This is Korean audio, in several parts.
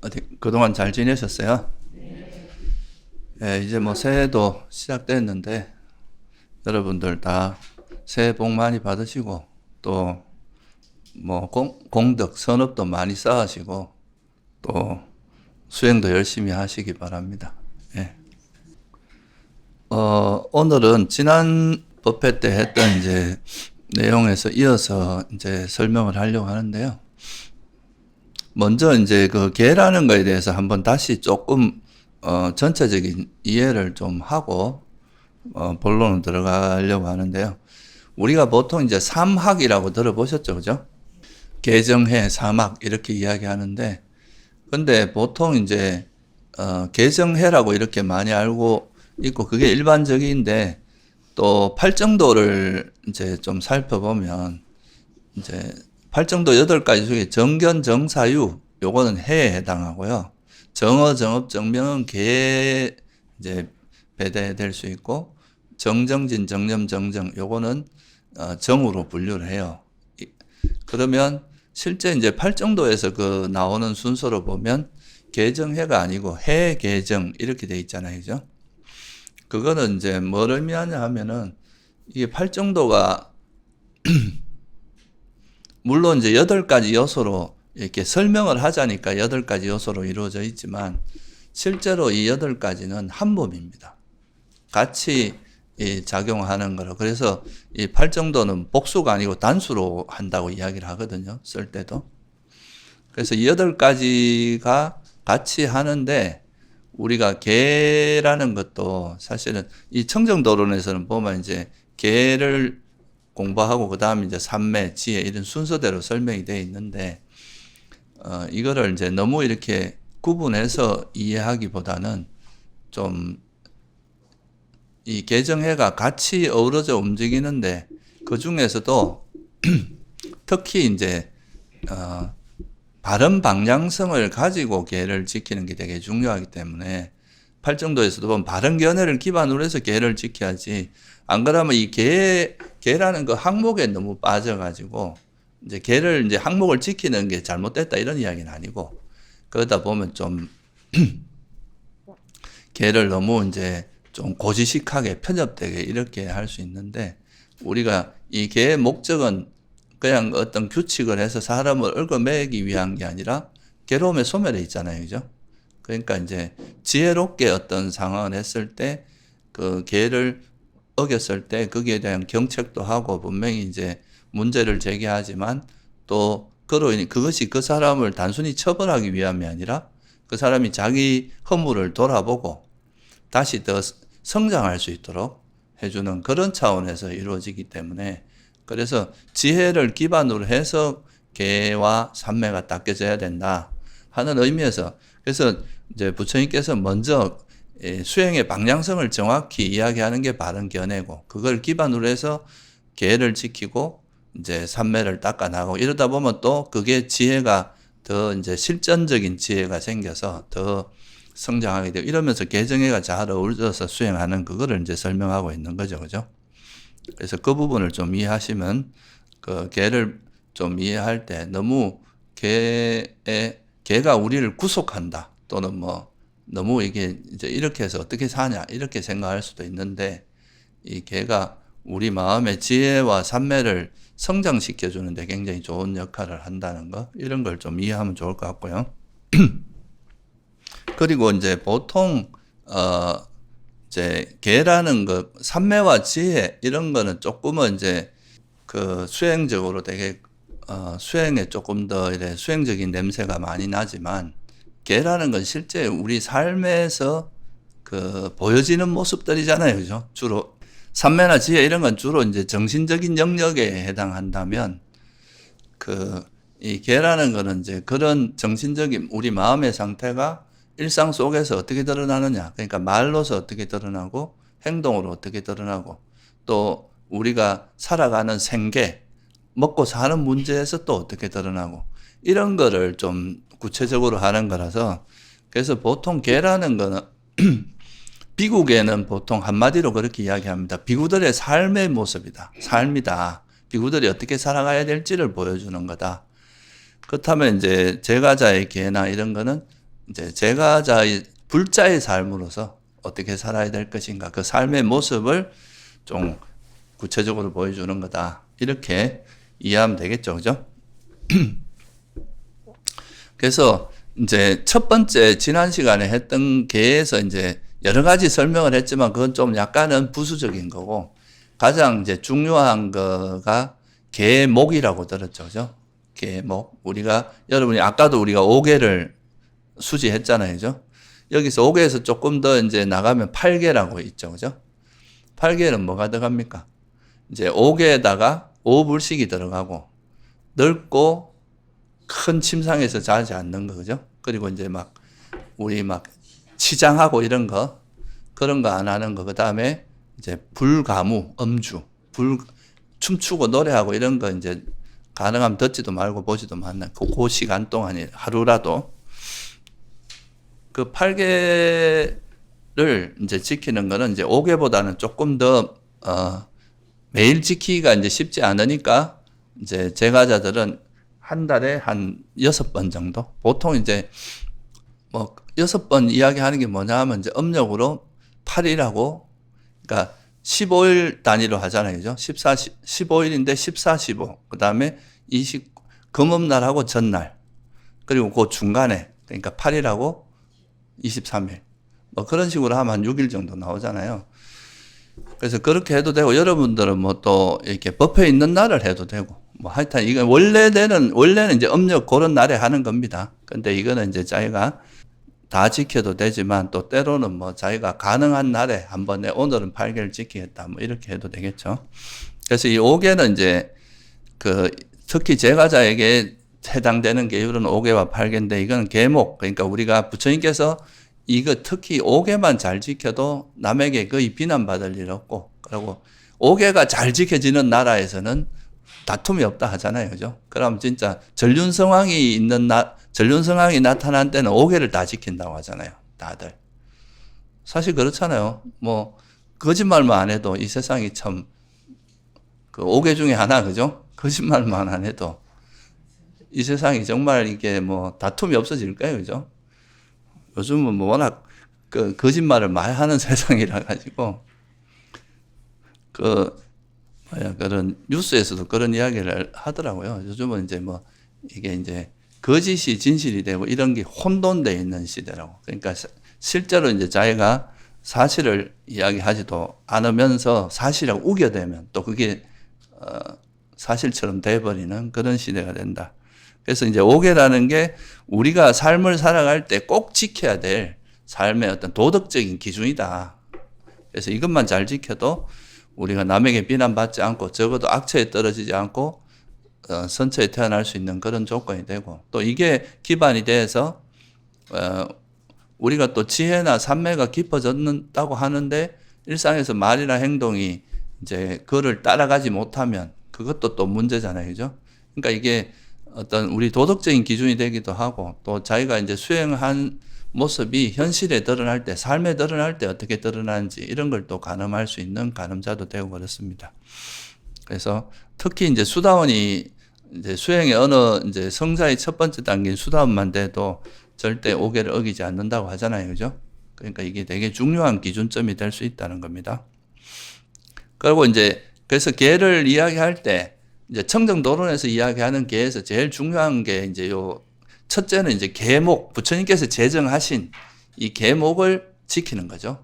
어디 그동안 잘 지내셨어요? 예, 이제 뭐 새해도 시작됐는데 여러분들 다 새해 복 많이 받으시고 또 뭐 공덕, 선업도 많이 쌓으시고 또 수행도 열심히 하시기 바랍니다. 예. 오늘은 지난 법회 때 했던 이제 내용에서 이어서 이제 설명을 하려고 하는데요. 먼저 이제 그 개라는 거에 대해서 한번 다시 조금 전체적인 이해를 좀 하고 본론으로 들어가려고 하는데요. 우리가 보통 이제 삼학이라고 들어보셨죠, 그죠? 개정해, 삼학 이렇게 이야기하는데, 근데 보통 이제 개정해라고 이렇게 많이 알고 있고 그게 일반적인데 또 팔정도를 이제 좀 살펴보면 이제 팔정도 8가지 중에 정견, 정사유 요거는 해에 해당하고요. 정어, 정업, 정명은 개에 이제 배대될 수 있고 정정진, 정념, 정정 요거는 정으로 분류를 해요. 그러면 실제 이제 팔정도에서 그 나오는 순서로 보면 개정해가 아니고 해 개정 이렇게 돼 있잖아요, 그죠? 그거는 이제 뭘 의미하냐 하면은 이게 팔정도가 물론 이제 8가지 요소로 이렇게 설명을 하자니까 8가지 요소로 이루어져 있지만 실제로 이 8가지는 한 몸입니다. 같이 작용하는 거로. 그래서 이 팔정도는 복수가 아니고 단수로 한다고 이야기를 하거든요. 쓸 때도. 그래서 이 8가지가 같이 하는데 우리가 개라는 것도 사실은 이 청정도론에서는 보면 이제 개를 공부하고 그 다음에 이제 삼매, 지혜 이런 순서대로 설명이 되어 있는데 이거를 이제 너무 이렇게 구분해서 이해하기보다는 좀 이 개정해가 같이 어우러져 움직이는데 그 중에서도 특히 이제 바른 방향성을 가지고 계를 지키는 게 되게 중요하기 때문에 팔정도에서도 보면 바른 견해를 기반으로 해서 계를 지켜야지 안 그러면 이 계라는 그 항목에 너무 빠져가지고 이제 계를 이제 항목을 지키는 게 잘못됐다 이런 이야기는 아니고 그러다 보면 좀 계를 너무 이제 좀 고지식하게 편협되게 이렇게 할 수 있는데 우리가 이 계의 목적은 그냥 어떤 규칙을 해서 사람을 얽어매기 위한 게 아니라 괴로움의 소멸에 있잖아요. 그죠? 그러니까 이제 지혜롭게 어떤 상황을 했을 때 그 계를 어겼을 때 거기에 대한 경책도 하고 분명히 이제 문제를 제기하지만 또 그것이 그 사람을 단순히 처벌하기 위함이 아니라 그 사람이 자기 허물을 돌아보고 다시 더 성장할 수 있도록 해주는 그런 차원에서 이루어지기 때문에 그래서 지혜를 기반으로 해서 계와 삼매가 닦여져야 된다 하는 의미에서 그래서 이제 부처님께서 먼저 수행의 방향성을 정확히 이야기하는 게 바른 견해고 그걸 기반으로 해서 계를 지키고 이제 삼매를 닦아 나가고 이러다 보면 또 그게 지혜가 더 이제 실전적인 지혜가 생겨서 더 성장하게 되고 이러면서 개정해가 잘 어우러져서 수행하는 그거를 이제 설명하고 있는 거죠. 그죠? 그래서 그 부분을 좀 이해하시면 그 개를 좀 이해할 때 너무 개가 우리를 구속한다 또는 뭐 너무 이게 이제 이렇게 해서 어떻게 사냐 이렇게 생각할 수도 있는데 이 개가 우리 마음의 지혜와 삼매를 성장시켜 주는데 굉장히 좋은 역할을 한다는 거 이런 걸 좀 이해하면 좋을 것 같고요. 그리고 이제 보통 이제 계라는 거 삼매와 지혜 이런 거는 조금은 이제 그 수행적으로 되게 수행에 조금 더 이래 수행적인 냄새가 많이 나지만 계라는 건 실제 우리 삶에서 그 보여지는 모습들이잖아요, 그죠? 주로 삼매나 지혜 이런 건 주로 이제 정신적인 영역에 해당한다면 이 계라는 거는 이제 그런 정신적인 우리 마음의 상태가 일상 속에서 어떻게 드러나느냐. 그러니까 말로서 어떻게 드러나고 행동으로 어떻게 드러나고 또 우리가 살아가는 생계, 먹고 사는 문제에서 또 어떻게 드러나고 이런 거를 좀 구체적으로 하는 거라서 그래서 보통 계라는 거는 비구계는 보통 한마디로 그렇게 이야기합니다. 비구들의 삶의 모습이다. 삶이다. 비구들이 어떻게 살아가야 될지를 보여주는 거다. 그렇다면 이제 제가자의 계나 이런 거는 이제 제가자의 불자의 삶으로서 어떻게 살아야 될 것인가, 그 삶의 모습을 좀 구체적으로 보여주는 거다. 이렇게 이해하면 되겠죠, 그죠? 그래서 이제 첫 번째 지난 시간에 했던 계에서 이제 여러 가지 설명을 했지만 그건 좀 약간은 부수적인 거고, 가장 이제 중요한 거가 계목이라고 들었죠, 그죠? 계목. 여러분이 아까도 우리가 5개를 수지했잖아요, 그죠? 여기서 5개에서 조금 더 이제 나가면 8개라고 있죠, 그죠? 8개는 뭐가 들어갑니까? 이제 5개에다가 5불씩이 들어가고, 넓고 큰 침상에서 자지 않는 거, 그죠? 그리고 이제 우리 치장하고 이런 거, 그런 거 안 하는 거, 그 다음에 이제 불가무, 음주, 춤추고 노래하고 이런 거 이제 가능하면 듣지도 말고 보지도 말는 그 시간 동안에 하루라도 그 8개를 이제 지키는 거는 이제 5개보다는 조금 더, 매일 지키기가 이제 쉽지 않으니까 이제 제가자들은 한 달에 한 6번 정도? 보통 이제 6번 이야기하는 게 뭐냐 하면 이제 음력으로 8일하고, 그러니까 15일 단위로 하잖아요. 그죠? 15일인데 14, 15. 그 다음에 금음날하고 전날. 그리고 그 중간에, 그러니까 8일하고 23일. 그런 식으로 하면 한 6일 정도 나오잖아요. 그래서 그렇게 해도 되고, 여러분들은 또 이렇게 법회 있는 날을 해도 되고, 하여튼 이건 원래는 이제 음력 그런 날에 하는 겁니다. 근데 이거는 이제 자기가 다 지켜도 되지만 또 때로는 자기가 가능한 날에 한 번에 오늘은 8개를 지키겠다. 이렇게 해도 되겠죠. 그래서 이 5개는 이제 특히 제가자에게 해당되는 계율은 5개와 8개인데 이건 계목. 그러니까 우리가 부처님께서 이거 특히 5개만 잘 지켜도 남에게 거의 비난받을 일 없고, 그리고 5개가 잘 지켜지는 나라에서는 다툼이 없다 하잖아요. 그죠? 그럼 진짜 전륜성왕이 나타난 때는 5개를 다 지킨다고 하잖아요. 다들. 사실 그렇잖아요. 거짓말만 안 해도 이 세상이 참, 5개 중에 하나, 그죠? 거짓말만 안 해도 이 세상이 정말 이게 다툼이 없어질 거예요. 그죠? 요즘은 워낙 거짓말을 많이 하는 세상이라 가지고, 그런 뉴스에서도 그런 이야기를 하더라고요. 요즘은 이제 이게 이제 거짓이 진실이 되고 이런 게 혼돈되어 있는 시대라고. 그러니까 실제로 이제 자기가 사실을 이야기하지도 않으면서 사실하고 우겨대면 또 그게 사실처럼 돼버리는 그런 시대가 된다. 그래서 이제 5개라는 게 우리가 삶을 살아갈 때 꼭 지켜야 될 삶의 어떤 도덕적인 기준이다. 그래서 이것만 잘 지켜도 우리가 남에게 비난받지 않고 적어도 악처에 떨어지지 않고 선처에 태어날 수 있는 그런 조건이 되고, 또 이게 기반이 돼서 우리가 또 지혜나 삼매가 깊어졌다고 하는데 일상에서 말이나 행동이 이제 그를 따라가지 못하면 그것도 또 문제잖아요. 그죠? 그러니까 이게 어떤 우리 도덕적인 기준이 되기도 하고, 또 자기가 이제 수행한 모습이 현실에 드러날 때, 삶에 드러날 때 어떻게 드러나는지 이런 걸 또 가늠할 수 있는 가늠자도 되고 그렇습니다. 그래서 특히 이제 수다원이 이제 수행의 어느 이제 성사의 첫 번째 단계인 수다원만 돼도 절대 5개를 어기지 않는다고 하잖아요. 그죠? 그러니까 이게 되게 중요한 기준점이 될 수 있다는 겁니다. 그리고 이제 그래서 계를 이야기할 때 이제 청정도론에서 이야기하는 계에서 제일 중요한 게 이제 첫째는 이제 계목, 부처님께서 제정하신 이 계목을 지키는 거죠.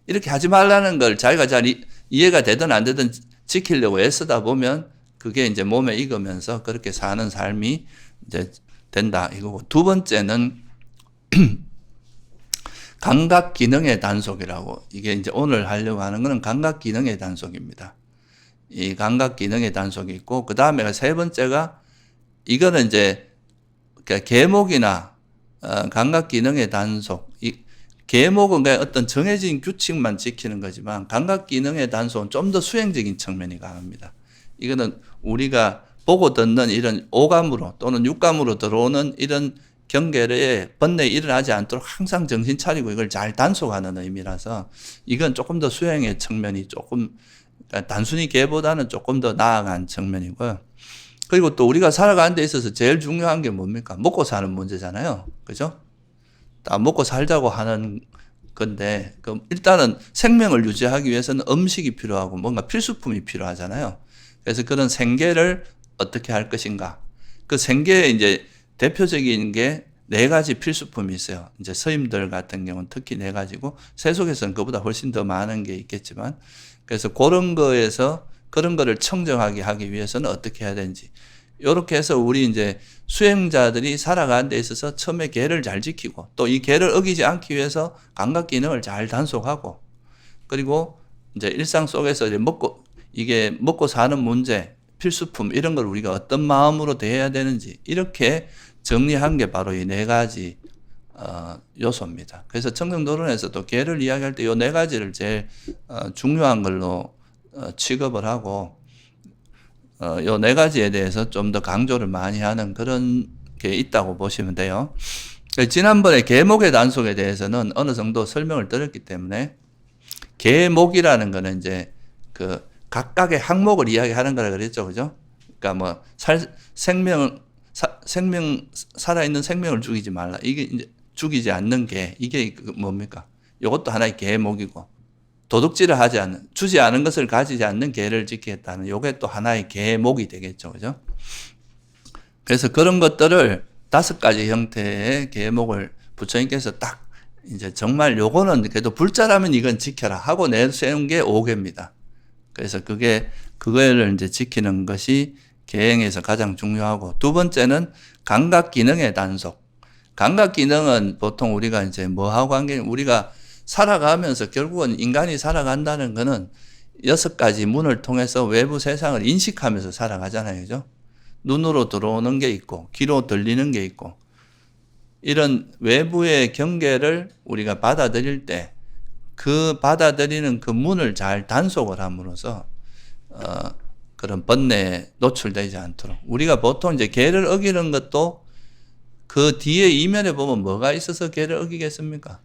이렇게 하지 말라는 걸 자기가 잘 이해가 되든 안 되든 지키려고 애쓰다 보면 그게 이제 몸에 익으면서 그렇게 사는 삶이 이제 된다 이거고, 두 번째는 감각 기능의 단속이라고, 이게 이제 오늘 하려고 하는 거는 감각 기능의 단속입니다. 이 감각 기능의 단속이 있고, 그 다음에 세 번째가 이거는 이제 계목이나 감각 기능의 단속. 계목은 그냥 어떤 정해진 규칙만 지키는 거지만 감각 기능의 단속은 좀 더 수행적인 측면이 강합니다. 이거는 우리가 보고 듣는 이런 오감으로 또는 육감으로 들어오는 이런 경계에 번뇌 일어나지 않도록 항상 정신 차리고 이걸 잘 단속하는 의미라서 이건 조금 더 수행의 측면이 그러니까 단순히 계보다는 조금 더 나아간 측면이고요. 그리고 또 우리가 살아가는 데 있어서 제일 중요한 게 뭡니까? 먹고 사는 문제잖아요. 그죠? 다 먹고 살자고 하는 건데, 일단은 생명을 유지하기 위해서는 음식이 필요하고 뭔가 필수품이 필요하잖아요. 그래서 그런 생계를 어떻게 할 것인가. 그 생계의 이제 대표적인 게 4가지 필수품이 있어요. 이제 서임들 같은 경우는 특히 4가지고, 세속에서는 그보다 훨씬 더 많은 게 있겠지만, 그래서 그런 거에서 그런 거를 청정하게 하기 위해서는 어떻게 해야 되는지. 요렇게 해서 우리 이제 수행자들이 살아가는 데 있어서 처음에 계를 잘 지키고, 또 이 계를 어기지 않기 위해서 감각 기능을 잘 단속하고, 그리고 이제 일상 속에서 이제 먹고 사는 문제, 필수품, 이런 걸 우리가 어떤 마음으로 대해야 되는지, 이렇게 정리한 게 바로 이 4가지, 요소입니다. 그래서 청정도론에서도 계를 이야기할 때 이 4가지를 제일, 중요한 걸로, 취급을 하고, 요 4가지에 대해서 좀 더 강조를 많이 하는 그런 게 있다고 보시면 돼요. 지난번에 계목의 단속에 대해서는 어느 정도 설명을 드렸기 때문에, 계목이라는 거는 이제 그 각각의 항목을 이야기하는 거라 그랬죠. 그죠? 그러니까 뭐, 살아있는 생명을 죽이지 말라. 이게 이제 죽이지 않는 게, 이게 뭡니까? 이것도 하나의 계목이고, 도둑질을 하지 않는, 주지 않은 것을 가지지 않는 계를 지키겠다는 요게 또 하나의 계목이 되겠죠. 그죠? 그래서 그런 것들을 5가지 형태의 계목을 부처님께서 딱 이제 정말 요거는 그래도 불자라면 이건 지켜라 하고 내세운 게 5개입니다. 그래서 그거를 이제 지키는 것이 계행에서 가장 중요하고, 두 번째는 감각 기능의 단속. 감각 기능은 보통 우리가 이제 뭐하고 관계, 우리가 살아가면서 결국은 인간이 살아간다는 거는 6가지 문을 통해서 외부 세상을 인식하면서 살아가잖아요. 그죠? 눈으로 들어오는 게 있고, 귀로 들리는 게 있고, 이런 외부의 경계를 우리가 받아들일 때 그 받아들이는 그 문을 잘 단속을 함으로써, 그런 번뇌에 노출되지 않도록. 우리가 보통 이제 계를 어기는 것도 그 뒤에 이면에 보면 뭐가 있어서 계를 어기겠습니까?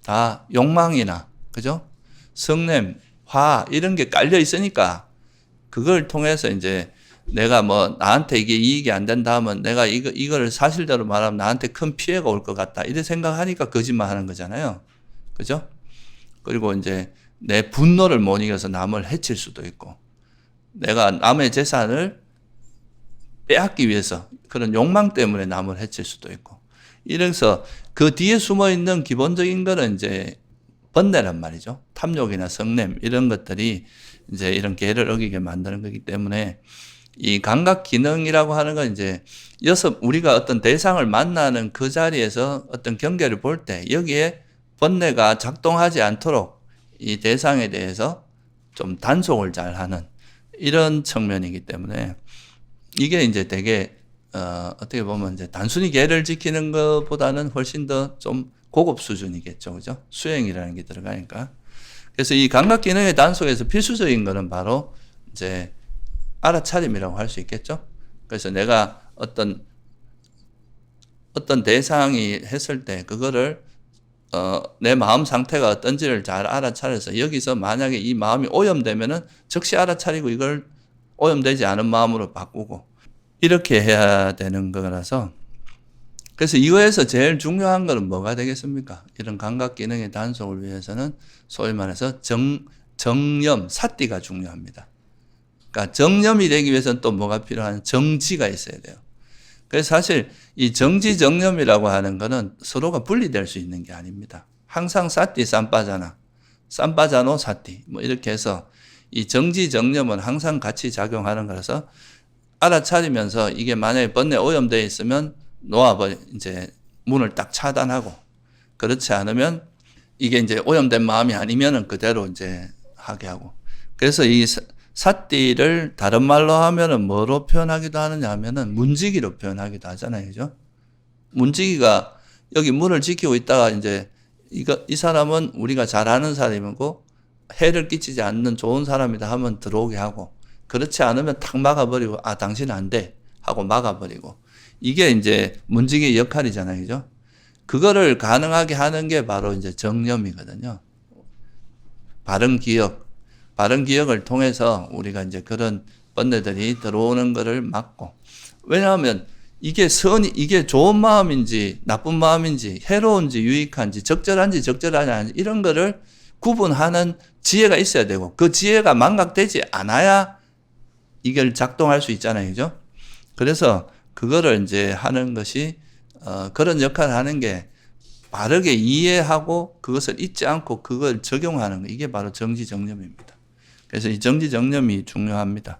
다 욕망이나, 그죠? 성냄, 화, 이런 게 깔려 있으니까 그걸 통해서 이제 내가 뭐 나한테 이게 이익이 안 된다 하면 내가 이걸 사실대로 말하면 나한테 큰 피해가 올 것 같다. 이래 생각하니까 거짓말 하는 거잖아요. 그죠? 그리고 이제 내 분노를 못 이겨서 남을 해칠 수도 있고, 내가 남의 재산을 빼앗기 위해서 그런 욕망 때문에 남을 해칠 수도 있고, 이래서 그 뒤에 숨어 있는 기본적인 거는 이제 번뇌란 말이죠. 탐욕이나 성냄, 이런 것들이 이제 이런 계를 어기게 만드는 거기 때문에, 이 감각 기능이라고 하는 건 이제 우리가 어떤 대상을 만나는 그 자리에서 어떤 경계를 볼 때 여기에 번뇌가 작동하지 않도록 이 대상에 대해서 좀 단속을 잘 하는 이런 측면이기 때문에, 이게 이제 되게 어떻게 보면 이제 단순히 계를 지키는 것보다는 훨씬 더 좀 고급 수준이겠죠. 그죠? 수행이라는 게 들어가니까. 그래서 이 감각 기능의 단속에서 필수적인 거는 바로 이제 알아차림이라고 할 수 있겠죠. 그래서 내가 어떤 대상이 했을 때 그거를 내 마음 상태가 어떤지를 잘 알아차려서, 여기서 만약에 이 마음이 오염되면은 즉시 알아차리고 이걸 오염되지 않은 마음으로 바꾸고, 이렇게 해야 되는 거라서, 그래서 이거에서 제일 중요한 거는 뭐가 되겠습니까? 이런 감각 기능의 단속을 위해서는 소위 말해서 정념, 사띠가 중요합니다. 그러니까 정념이 되기 위해서는 또 뭐가 필요한, 정지가 있어야 돼요. 그래서 사실 이 정지 정념이라고 하는 거는 서로가 분리될 수 있는 게 아닙니다. 항상 사띠 쌈빠자나, 쌈빠자노 사띠, 뭐 이렇게 해서 이 정지 정념은 항상 같이 작용하는 거라서, 알아차리면서 이게 만약에 번뇌 오염되어 있으면 놓아버려, 이제 문을 딱 차단하고, 그렇지 않으면 이게 이제 오염된 마음이 아니면은 그대로 이제 하게 하고. 그래서 이 사띠를 다른 말로 하면은 뭐로 표현하기도 하느냐 하면은 문지기로 표현하기도 하잖아요. 그죠? 문지기가 여기 문을 지키고 있다가 이제 이 사람은 우리가 잘 아는 사람이고 해를 끼치지 않는 좋은 사람이다 하면 들어오게 하고, 그렇지 않으면 탁 막아버리고, 당신은 안 돼 하고 막아버리고, 이게 이제 문지기의 역할이잖아요. 그죠? 그거를 가능하게 하는 게 바로 이제 정념이거든요. 바른 기억을 통해서 우리가 이제 그런 번뇌들이 들어오는 거를 막고, 왜냐하면 이게 좋은 마음인지 나쁜 마음인지 해로운지 유익한지 적절한지 적절하지 않은지 이런 거를 구분하는 지혜가 있어야 되고 그 지혜가 망각되지 않아야 이걸 작동할 수 있잖아요. 그죠? 그래서 그거를 이제 하는 것이 그런 역할을 하는 게 바르게 이해하고 그것을 잊지 않고 그걸 적용하는 거 이게 바로 정지정념입니다. 그래서 이 정지정념이 중요합니다.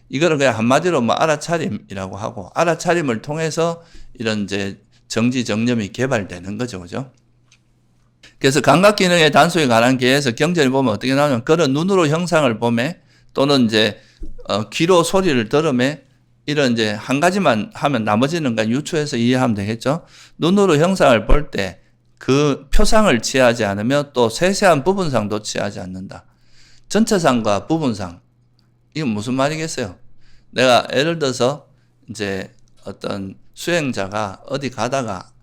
이거를 그냥 한마디로 뭐 알아차림이라고 하고 알아차림을 통해서 이런 이제 정지정념이 개발되는 거죠. 그죠? 그래서 감각기능의 단속에 관한 계에서 경전을 보면 어떻게 나오냐면 그런 눈으로 형상을 보매 또는 이제 귀로 소리를 들으매 이런 이제 한 가지만 하면 나머지는 그냥 유추해서 이해하면 되겠죠. 눈으로 형상을 볼 때 그 표상을 취하지 않으며 또 세세한 부분상도 취하지 않는다. 전체상과 부분상 이건 무슨 말이겠어요? 내가 예를 들어서 이제 어떤 수행자가 어디 가다가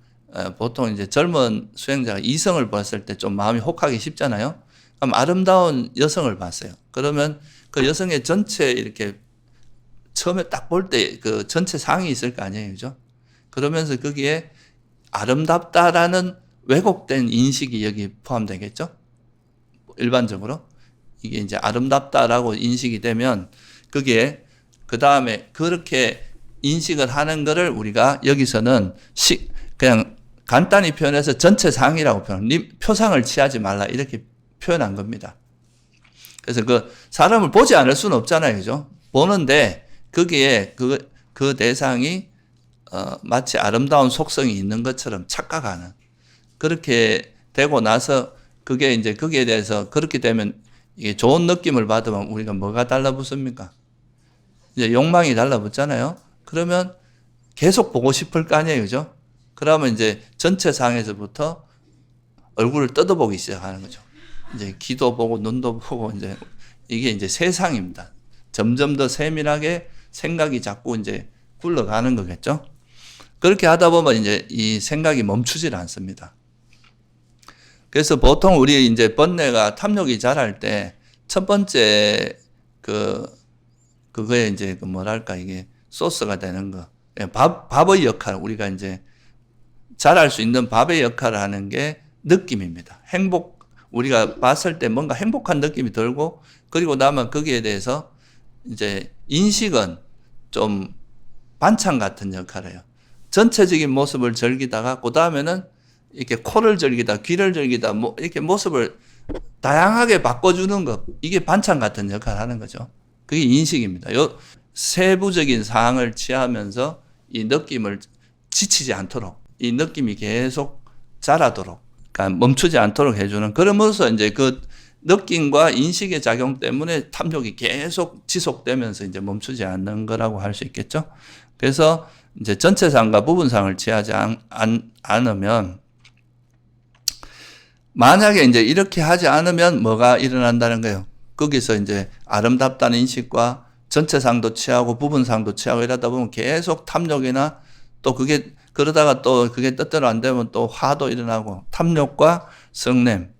보통 이제 젊은 수행자가 이성을 봤을 때 좀 마음이 혹하기 쉽잖아요. 그럼 아름다운 여성을 봤어요. 그러면 그 여성의 전체 이렇게 처음에 딱 볼 때 그 전체 상이 있을 거 아니에요. 그죠? 그러면서 거기에 아름답다라는 왜곡된 인식이 여기 포함되겠죠? 일반적으로. 이게 이제 아름답다라고 인식이 되면 거기에 그 다음에 그렇게 인식을 하는 거를 우리가 여기서는 그냥 간단히 표현해서 전체 상이라고 표상을 취하지 말라 이렇게 표현한 겁니다. 그래서 그 사람을 보지 않을 수는 없잖아요. 그죠? 보는데 거기에 그 대상이 마치 아름다운 속성이 있는 것처럼 착각하는 그렇게 되고 나서 그게 이제 거기에 대해서 그렇게 되면 이게 좋은 느낌을 받으면 우리가 뭐가 달라붙습니까? 이제 욕망이 달라붙잖아요. 그러면 계속 보고 싶을 거 아니에요. 그죠? 그러면 이제 전체 상에서부터 얼굴을 뜯어보기 시작하는 거죠. 이제 귀도 보고 눈도 보고 이제 이게 이제 세상입니다. 점점 더 세밀하게 생각이 자꾸 이제 굴러가는 거겠죠. 그렇게 하다 보면 이제 이 생각이 멈추질 않습니다. 그래서 보통 우리 이제 번뇌가 탐욕이 자랄 때 첫 번째 그거에 이제 그 뭐랄까 이게 소스가 되는 거. 밥의 역할, 우리가 이제 자랄 수 있는 밥의 역할을 하는 게 느낌입니다. 우리가 봤을 때 뭔가 행복한 느낌이 들고 그리고 나면 거기에 대해서 이제 인식은 좀 반찬 같은 역할을 해요. 전체적인 모습을 즐기다가 그 다음에는 이렇게 코를 즐기다, 귀를 즐기다, 뭐 이렇게 모습을 다양하게 바꿔주는 것 이게 반찬 같은 역할을 하는 거죠. 그게 인식입니다. 요 세부적인 사항을 취하면서 이 느낌을 지치지 않도록 이 느낌이 계속 자라도록 그러니까 멈추지 않도록 해주는 그러면서 이제 그 느낌과 인식의 작용 때문에 탐욕이 계속 지속되면서 이제 멈추지 않는 거라고 할 수 있겠죠. 그래서 이제 전체상과 부분상을 취하지 않으면 만약에 이제 이렇게 하지 않으면 뭐가 일어난다는 거예요. 거기서 이제 아름답다는 인식과 전체상도 취하고 부분상도 취하고 이러다 보면 계속 탐욕이나 또 그게 그러다가 또 그게 뜻대로 안 되면 또 화도 일어나고 탐욕과 성냄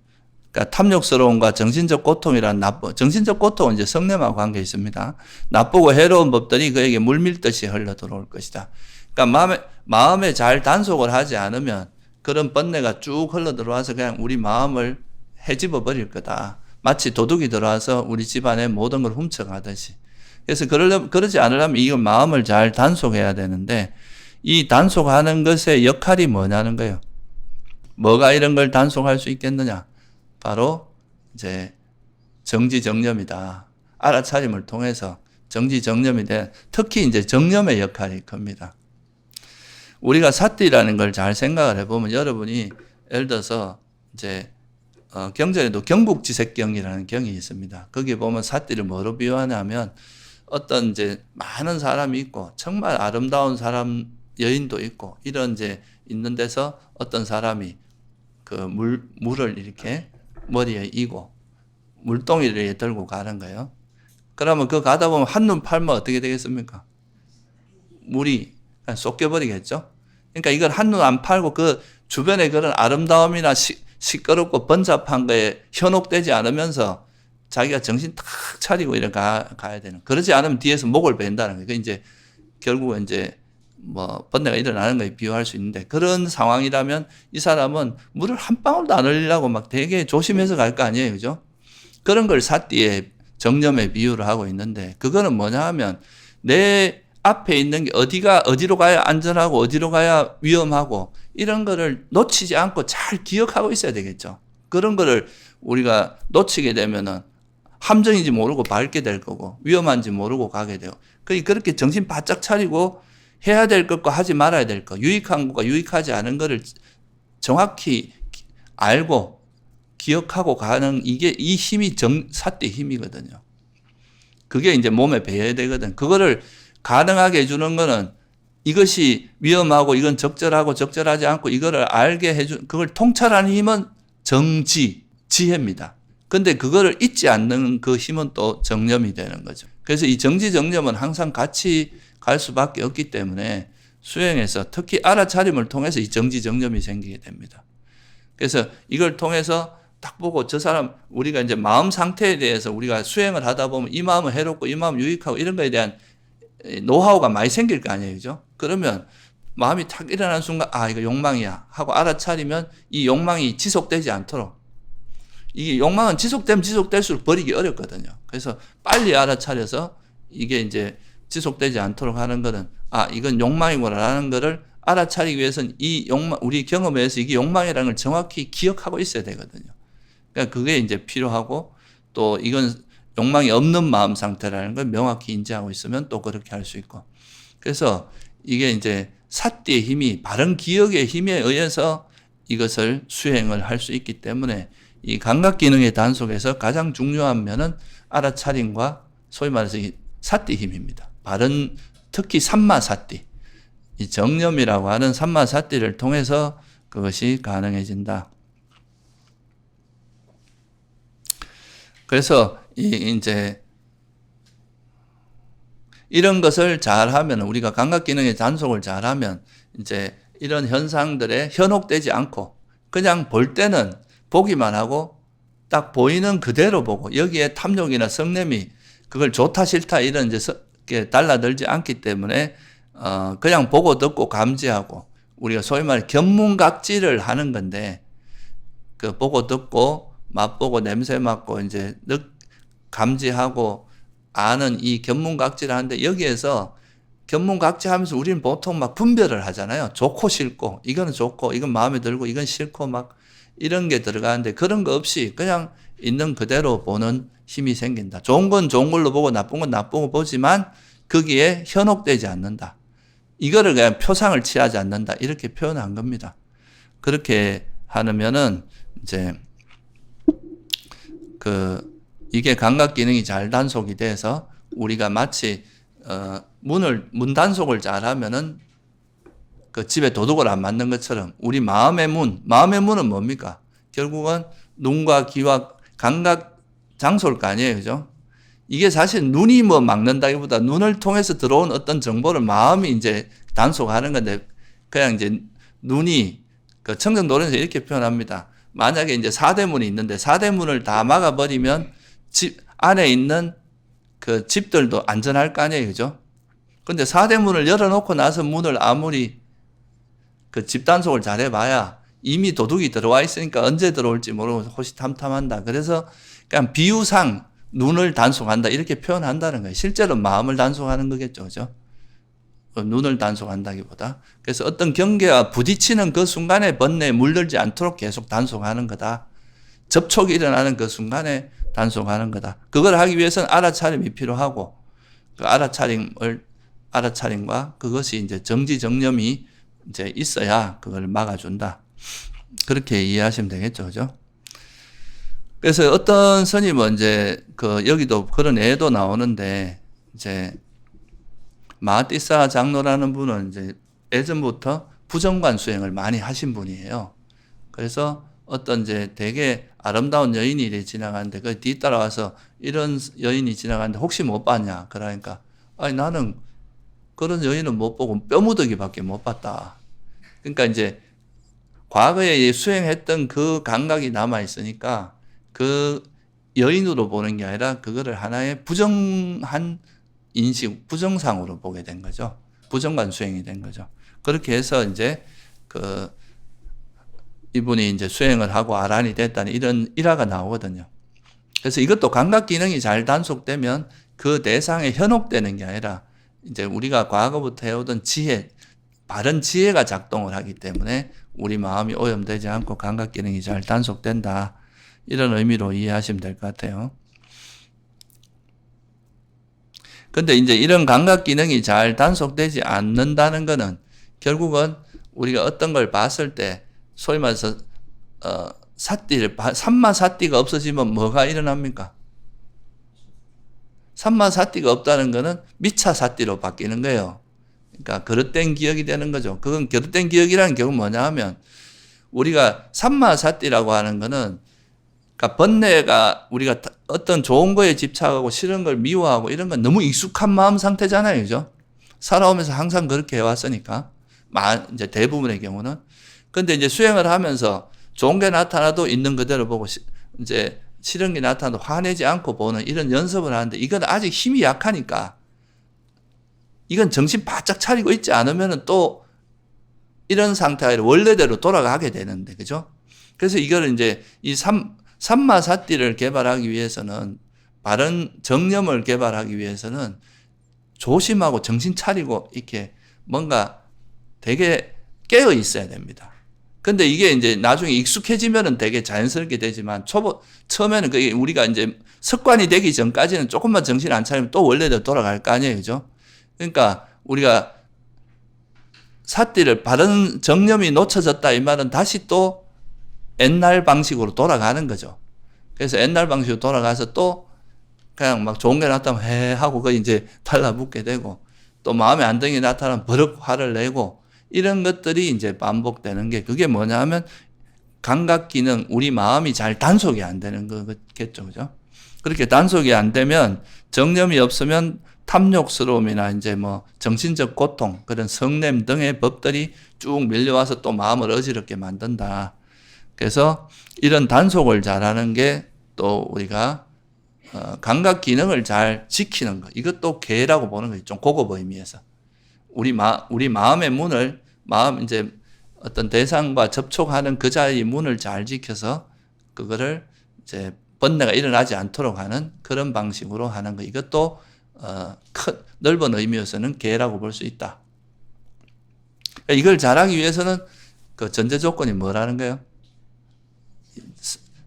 그러니까 탐욕스러움과 정신적 고통이란 정신적 고통은 이제 성냄하고 관계 있습니다. 나쁘고 해로운 법들이 그에게 물밀듯이 흘러 들어올 것이다. 그러니까 마음에 잘 단속을 하지 않으면 그런 번뇌가 쭉 흘러 들어와서 그냥 우리 마음을 헤집어 버릴 거다. 마치 도둑이 들어와서 우리 집안의 모든 걸 훔쳐가듯이. 그래서 그러지 않으려면 이걸 마음을 잘 단속해야 되는데 이 단속하는 것의 역할이 뭐냐는 거예요. 뭐가 이런 걸 단속할 수 있겠느냐? 바로 이제 정지정념이다. 알아차림을 통해서 정지정념이 된 특히 이제 정념의 역할이 큽니다. 우리가 사띠라는 걸 잘 생각을 해보면 여러분이 예를 들어서 이제 경전에도 경국지색경이라는 경이 있습니다. 거기 보면 사띠를 뭐로 비유하냐면 어떤 이제 많은 사람이 있고 정말 아름다운 사람 여인도 있고 이런 이제 있는 데서 어떤 사람이 그 물을 이렇게 머리에 이고 물동이를 들고 가는 거예요. 그러면 그 가다 보면 한눈 팔면 어떻게 되겠습니까? 물이 그냥 쏟겨버리겠죠? 그러니까 이걸 한눈 안 팔고 그 주변에 그런 아름다움이나 시끄럽고 번잡한 거에 현혹되지 않으면서 자기가 정신 탁 차리고 이렇게 가야 되는. 그러지 않으면 뒤에서 목을 벤다는 거예요. 그 이제 결국은 이제 뭐 번뇌가 일어나는 거에 비유할 수 있는데, 그런 상황이라면 이 사람은 물을 한 방울도 안 흘리려고 막 되게 조심해서 갈 거 아니에요, 그죠? 그런 걸 사띠의 정념에 비유를 하고 있는데, 그거는 뭐냐 하면 내 앞에 있는 게 어디로 가야 안전하고 어디로 가야 위험하고 이런 거를 놓치지 않고 잘 기억하고 있어야 되겠죠. 그런 거를 우리가 놓치게 되면은 함정인지 모르고 밟게 될 거고 위험한지 모르고 가게 되고, 그렇게 정신 바짝 차리고 해야 될 것과 하지 말아야 될 것, 유익한 것과 유익하지 않은 것을 정확히 알고 기억하고 가는, 이 힘이 사띠의 힘이거든요. 그게 이제 몸에 배어야 되거든. 그거를 가능하게 해주는 거는 이것이 위험하고 이건 적절하고 적절하지 않고 이거를 알게 그걸 통찰하는 힘은 지혜입니다. 근데 그거를 잊지 않는 그 힘은 또 정념이 되는 거죠. 그래서 이 정지, 정념은 항상 같이 갈 수밖에 없기 때문에 수행에서 특히 알아차림을 통해서 이 정지, 정념이 생기게 됩니다. 그래서 이걸 통해서 딱 보고 저 사람, 우리가 이제 마음 상태에 대해서 우리가 수행을 하다 보면 이 마음은 해롭고 이 마음은 유익하고 이런 거에 대한 노하우가 많이 생길 거 아니에요, 그죠? 그러면 마음이 탁 일어나는 순간, 이거 욕망이야 하고 알아차리면 이 욕망이 지속되지 않도록, 이게 욕망은 지속되면 지속될수록 버리기 어렵거든요. 그래서 빨리 알아차려서 이게 이제 지속되지 않도록 하는 거는, 이건 욕망이구나라는 거를 알아차리기 위해서는 이 욕망, 우리 경험에서 이게 욕망이라는 걸 정확히 기억하고 있어야 되거든요. 그러니까 그게 이제 필요하고, 또 이건 욕망이 없는 마음 상태라는 걸 명확히 인지하고 있으면 또 그렇게 할 수 있고. 그래서 이게 이제 사띠의 힘이, 바른 기억의 힘에 의해서 이것을 수행을 할 수 있기 때문에 이 감각 기능의 단속에서 가장 중요한 면은 알아차림과 소위 말해서 이 사띠 힘입니다. 바른, 특히 삼마사띠, 이 정념이라고 하는 삼마사띠를 통해서 그것이 가능해진다. 그래서 이제 이런 것을 잘하면, 우리가 감각 기능의 단속을 잘하면 이제 이런 현상들에 현혹되지 않고 그냥 볼 때는 보기만 하고 딱 보이는 그대로 보고, 여기에 탐욕이나 성냄이 그걸 좋다 싫다 이런 이제 달라들지 않기 때문에 그냥 보고 듣고 감지하고, 우리가 소위 말해 견문각지를 하는 건데, 그 보고 듣고 맛보고 냄새 맡고 이제 감지하고 아는 이 견문각지를 하는데, 여기에서 견문각지하면서 우리는 보통 막 분별을 하잖아요. 좋고 싫고, 이거는 좋고 이건 마음에 들고 이건 싫고 막 이런 게 들어가는데, 그런 거 없이 그냥 있는 그대로 보는 힘이 생긴다. 좋은 건 좋은 걸로 보고 나쁜 건 나쁜 거 보지만 거기에 현혹되지 않는다. 이거를 그냥 표상을 취하지 않는다. 이렇게 표현한 겁니다. 그렇게 하면은 이제 이게 감각 기능이 잘 단속이 돼서 우리가 마치 문 단속을 잘하면은 그 집에 도둑을 안 맞는 것처럼 우리 마음의 문은 뭡니까? 결국은 눈과 귀와 감각 장소일 거 아니에요, 그죠? 이게 사실 눈이 뭐 막는다기보다 눈을 통해서 들어온 어떤 정보를 마음이 이제 단속하는 건데, 그냥 이제 눈이, 그 청정도론에서 이렇게 표현합니다. 만약에 이제 4대문이 있는데 4대문을 다 막아버리면 집 안에 있는 그 집들도 안전할 거 아니에요, 그죠? 근데 4대문을 열어놓고 나서 문을 아무리 그 집 단속을 잘해봐야 이미 도둑이 들어와 있으니까 언제 들어올지 모르고 호시탐탐한다. 그래서 그냥 비유상 눈을 단속한다 이렇게 표현한다는 거예요. 실제로 마음을 단속하는 거겠죠, 그죠? 눈을 단속한다기보다. 그래서 어떤 경계와 부딪히는 그 순간에 번뇌에 물들지 않도록 계속 단속하는 거다. 접촉이 일어나는 그 순간에 단속하는 거다. 그걸 하기 위해서는 알아차림이 필요하고, 그 알아차림과 그것이 이제 정지정념이 이제 있어야 그걸 막아준다. 그렇게 이해하시면 되겠죠, 그죠? 그래서 어떤 스님은 이제 여기도 그런 예도 나오는데, 이제 마하띠사 장로라는 분은 이제 예전부터 부정관 수행을 많이 하신 분이에요. 그래서 어떤 이제 되게 아름다운 여인이 지나가는데 그 뒤따라와서 이런 여인이 지나가는데 혹시 못 봤냐? 그러니까 나는 그런 여인은 못 보고 뼈무더기밖에 못 봤다. 그러니까 이제 과거에 수행했던 그 감각이 남아 있으니까 그 여인으로 보는 게 아니라 그거를 하나의 부정한 인식, 부정상으로 보게 된 거죠. 부정관 수행이 된 거죠. 그렇게 해서 이제 이분이 이제 수행을 하고 아란이 됐다는 이런 일화가 나오거든요. 그래서 이것도 감각 기능이 잘 단속되면 그 대상에 현혹되는 게 아니라 이제 우리가 과거부터 해오던 지혜, 바른 지혜가 작동을 하기 때문에 우리 마음이 오염되지 않고 감각 기능이 잘 단속된다. 이런 의미로 이해하시면 될 것 같아요. 근데 이제 이런 감각 기능이 잘 단속되지 않는다는 거는 결국은 우리가 어떤 걸 봤을 때 소위 말해서 삼마사띠가 없어지면 뭐가 일어납니까? 삼마사띠가 없다는 거는 미차사띠로 바뀌는 거예요. 그러니까 그릇된 기억이 되는 거죠. 그건 그릇된 기억이라는 게 뭐냐 하면 우리가 삼마사띠라고 하는 거는 그러니까 번뇌가 우리가 어떤 좋은 거에 집착하고 싫은 걸 미워하고 이런 건 너무 익숙한 마음 상태잖아요. 그죠? 살아오면서 항상 그렇게 해왔으니까. 이제 대부분의 경우는. 근데 이제 수행을 하면서 좋은 게 나타나도 있는 그대로 보고 이제 싫은 게 나타나도 화내지 않고 보는 이런 연습을 하는데 이건 아직 힘이 약하니까 이건 정신 바짝 차리고 있지 않으면 또 이런 상태가 아니라 원래대로 돌아가게 되는데, 그죠? 그래서 이걸 이제 이 삼마사띠를 개발하기 위해서는 바른 정념을 개발하기 위해서는 조심하고 정신 차리고 이렇게 뭔가 되게 깨어 있어야 됩니다. 근데 이게 이제 나중에 익숙해지면은 되게 자연스럽게 되지만 처음에는 그게 우리가 이제 습관이 되기 전까지는 조금만 정신 안 차리면 또 원래대로 돌아갈 거 아니에요. 그죠? 그러니까 우리가 사띠를 바른 정념이 놓쳐졌다 이 말은 다시 또 옛날 방식으로 돌아가는 거죠. 그래서 옛날 방식으로 돌아가서 또 그냥 막 좋은 게 나타나면 해 하고 그 이제 달라붙게 되고 또 마음에 안정이 나타나면 버럭 화를 내고 이런 것들이 이제 반복되는 게 그게 뭐냐 하면 감각 기능, 우리 마음이 잘 단속이 안 되는 거겠죠. 그죠? 그렇게 단속이 안 되면 정념이 없으면 탐욕스러움이나 이제 뭐 정신적 고통, 그런 성냄 등의 법들이 쭉 밀려와서 또 마음을 어지럽게 만든다. 그래서 이런 단속을 잘하는 게 또 우리가 감각 기능을 잘 지키는 것. 이것도 계라고 보는 거죠. 좀 고급 의미에서. 우리 마음의 문을, 이제 어떤 대상과 접촉하는 그 자리의 문을 잘 지켜서 그거를 이제 번뇌가 일어나지 않도록 하는 그런 방식으로 하는 거. 이것도 넓은 의미에서는 계라고 볼 수 있다. 이걸 잘하기 위해서는 그 전제 조건이 뭐라는 거예요?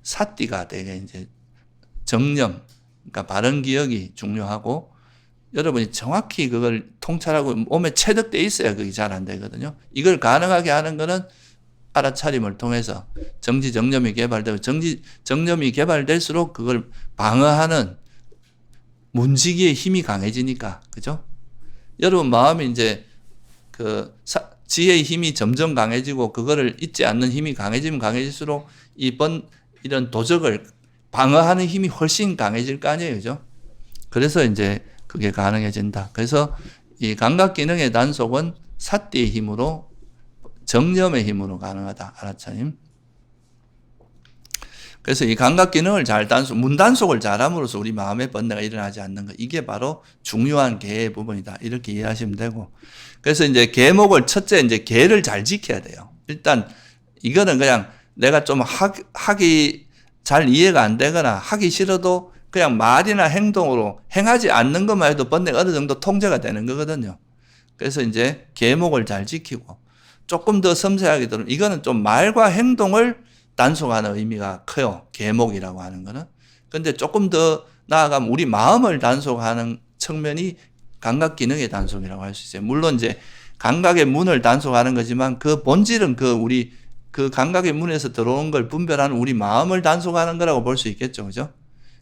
사띠가 되게 이제 정념, 그러니까 바른 기억이 중요하고 여러분이 정확히 그걸 통찰하고 몸에 체득돼 있어야 그게 잘 안 되거든요. 이걸 가능하게 하는 거는 알아차림을 통해서 정지정념이 개발되고 정지정념이 개발될수록 그걸 방어하는 문지기의 힘이 강해지니까, 그죠? 여러분 마음이 이제 지혜의 힘이 점점 강해지고 그거를 잊지 않는 힘이 강해지면 강해질수록 이런 도적을 방어하는 힘이 훨씬 강해질 거 아니에요, 그죠? 그래서 이제 그게 가능해진다. 그래서 이 감각 기능의 단속은 사띠의 힘으로, 정념의 힘으로 가능하다. 알았차님? 그래서 이 감각 기능을 문단속을 잘함으로써 우리 마음의 번뇌가 일어나지 않는 것. 이게 바로 중요한 계의 부분이다. 이렇게 이해하시면 되고. 그래서 이제 계목을 첫째 이제 계를 잘 지켜야 돼요. 일단 이거는 그냥 내가 좀 하기 잘 이해가 안 되거나 하기 싫어도 그냥 말이나 행동으로 행하지 않는 것만 해도 번뇌가 어느 정도 통제가 되는 거거든요. 그래서 이제 계목을 잘 지키고 조금 더 섬세하게 들으면 이거는 좀 말과 행동을 단속하는 의미가 커요. 계목이라고 하는 거는. 근데 조금 더 나아가면 우리 마음을 단속하는 측면이 감각 기능의 단속이라고 할 수 있어요. 물론 이제 감각의 문을 단속하는 거지만 그 본질은 그 감각의 문에서 들어온 걸 분별하는 우리 마음을 단속하는 거라고 볼 수 있겠죠. 그죠?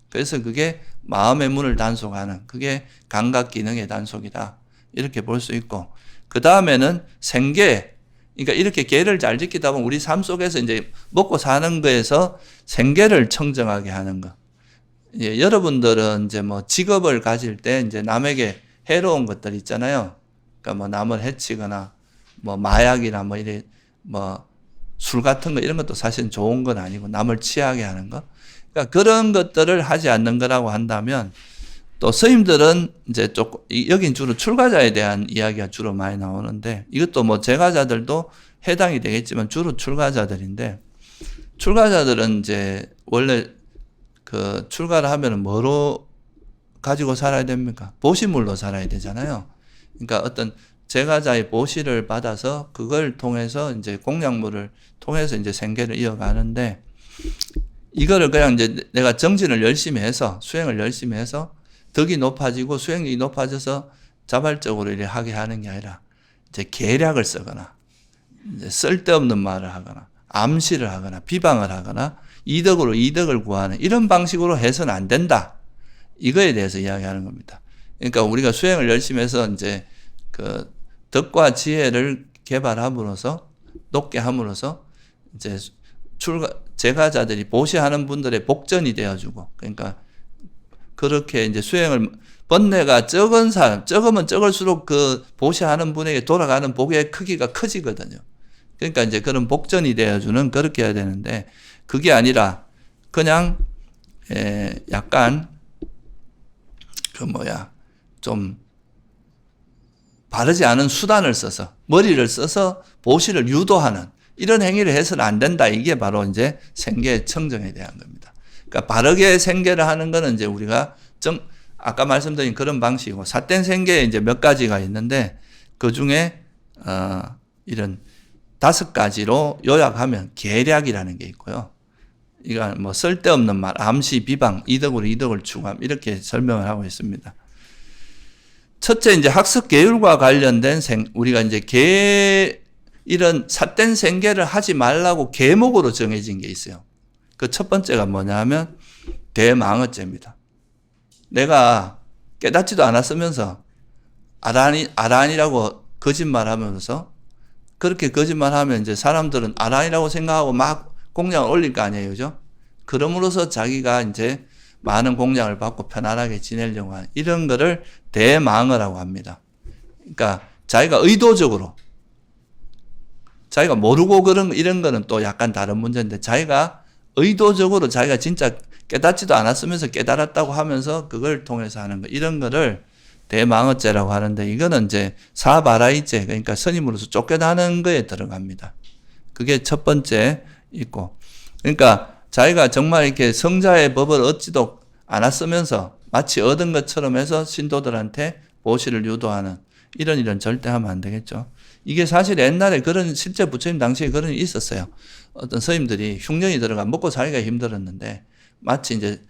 그래서 그게 마음의 문을 단속하는, 그게 감각 기능의 단속이다. 이렇게 볼 수 있고. 그 다음에는 생계. 그러니까 이렇게 계를 잘 지키다 보면 우리 삶 속에서 이제 먹고 사는 거에서 생계를 청정하게 하는 거. 예, 여러분들은 이제 뭐 직업을 가질 때 이제 남에게 해로운 것들 있잖아요. 그러니까 뭐 남을 해치거나 뭐 마약이나 뭐 이래 뭐 술 같은 거 이런 것도 사실 좋은 건 아니고 남을 취하게 하는 거. 그러니까 그런 것들을 하지 않는 거라고 한다면 또 스님들은 이제 조금, 여긴 주로 출가자에 대한 이야기가 주로 많이 나오는데, 이것도 뭐 제가자들도 해당이 되겠지만 주로 출가자들인데, 출가자들은 이제 원래 그 출가를 하면은 뭐로 가지고 살아야 됩니까? 보시물로 살아야 되잖아요. 그러니까 어떤 제가자의 보시를 받아서 그걸 통해서 이제 공양물을 통해서 이제 생계를 이어가는데, 이거를 그냥 이제 내가 정진을 열심히 해서 수행을 열심히 해서 덕이 높아지고 수행력이 높아져서 자발적으로 이렇게 하게 하는 게 아니라 이제 계략을 쓰거나 이제 쓸데없는 말을 하거나 암시를 하거나 비방을 하거나 이덕으로 이덕을 구하는 이런 방식으로 해서는 안 된다. 이거에 대해서 이야기하는 겁니다. 그러니까 우리가 수행을 열심히 해서 이제 그 덕과 지혜를 개발함으로써 높게 함으로써 이제 제가자들이 보시하는 분들의 복전이 되어주고, 그러니까 그렇게 이제 수행을 번뇌가 적은 사람, 적으면 적을수록 그 보시하는 분에게 돌아가는 복의 크기가 커지거든요. 그러니까 이제 그런 복전이 되어주는 그렇게 해야 되는데, 그게 아니라 그냥 약간 좀 바르지 않은 수단을 써서 머리를 써서 보시를 유도하는 이런 행위를 해서는 안 된다. 이게 바로 이제 생계 청정에 대한 겁니다. 그러니까 바르게 생계를 하는 거는 이제 우리가 아까 말씀드린 그런 방식이고, 삿된 생계에 이제 몇 가지가 있는데 그 중에 이런 5가지로 요약하면 계략이라는 게 있고요. 이건 뭐 쓸데없는 말, 암시, 비방, 이덕으로 이덕을 추구함 이렇게 설명을 하고 있습니다. 첫째 이제 학습 계율과 관련된 우리가 이제 이런 삿된 생계를 하지 말라고 계목으로 정해진 게 있어요. 그 첫 번째가 뭐냐 하면 대망어죄입니다. 내가 깨닫지도 않았으면서 아란이라고 거짓말하면서 그렇게 거짓말하면 이제 사람들은 아란이라고 생각하고 막 공양을 올릴 거 아니에요, 그죠? 그럼으로써 자기가 이제 많은 공양을 받고 편안하게 지내려고 하는 이런 거를 대망어라고 합니다. 그러니까 자기가 의도적으로, 자기가 모르고 이런 거는 또 약간 다른 문제인데, 자기가 의도적으로 자기가 진짜 깨닫지도 않았으면서 깨달았다고 하면서 그걸 통해서 하는 거, 이런 거를 대망어죄라고 하는데, 이거는 이제 사바라이죄, 그러니까 스님으로서 쫓겨나는 거에 들어갑니다. 그게 첫 번째 있고, 그러니까 자기가 정말 이렇게 성자의 법을 얻지도 않았으면서 마치 얻은 것처럼 해서 신도들한테 보시를 유도하는 이런 절대 하면 안 되겠죠. 이게 사실 옛날에 실제 부처님 당시에 그런 일이 있었어요. 어떤 스님들이 흉년이 들어가 먹고 살기가 힘들었는데, 마치 이제,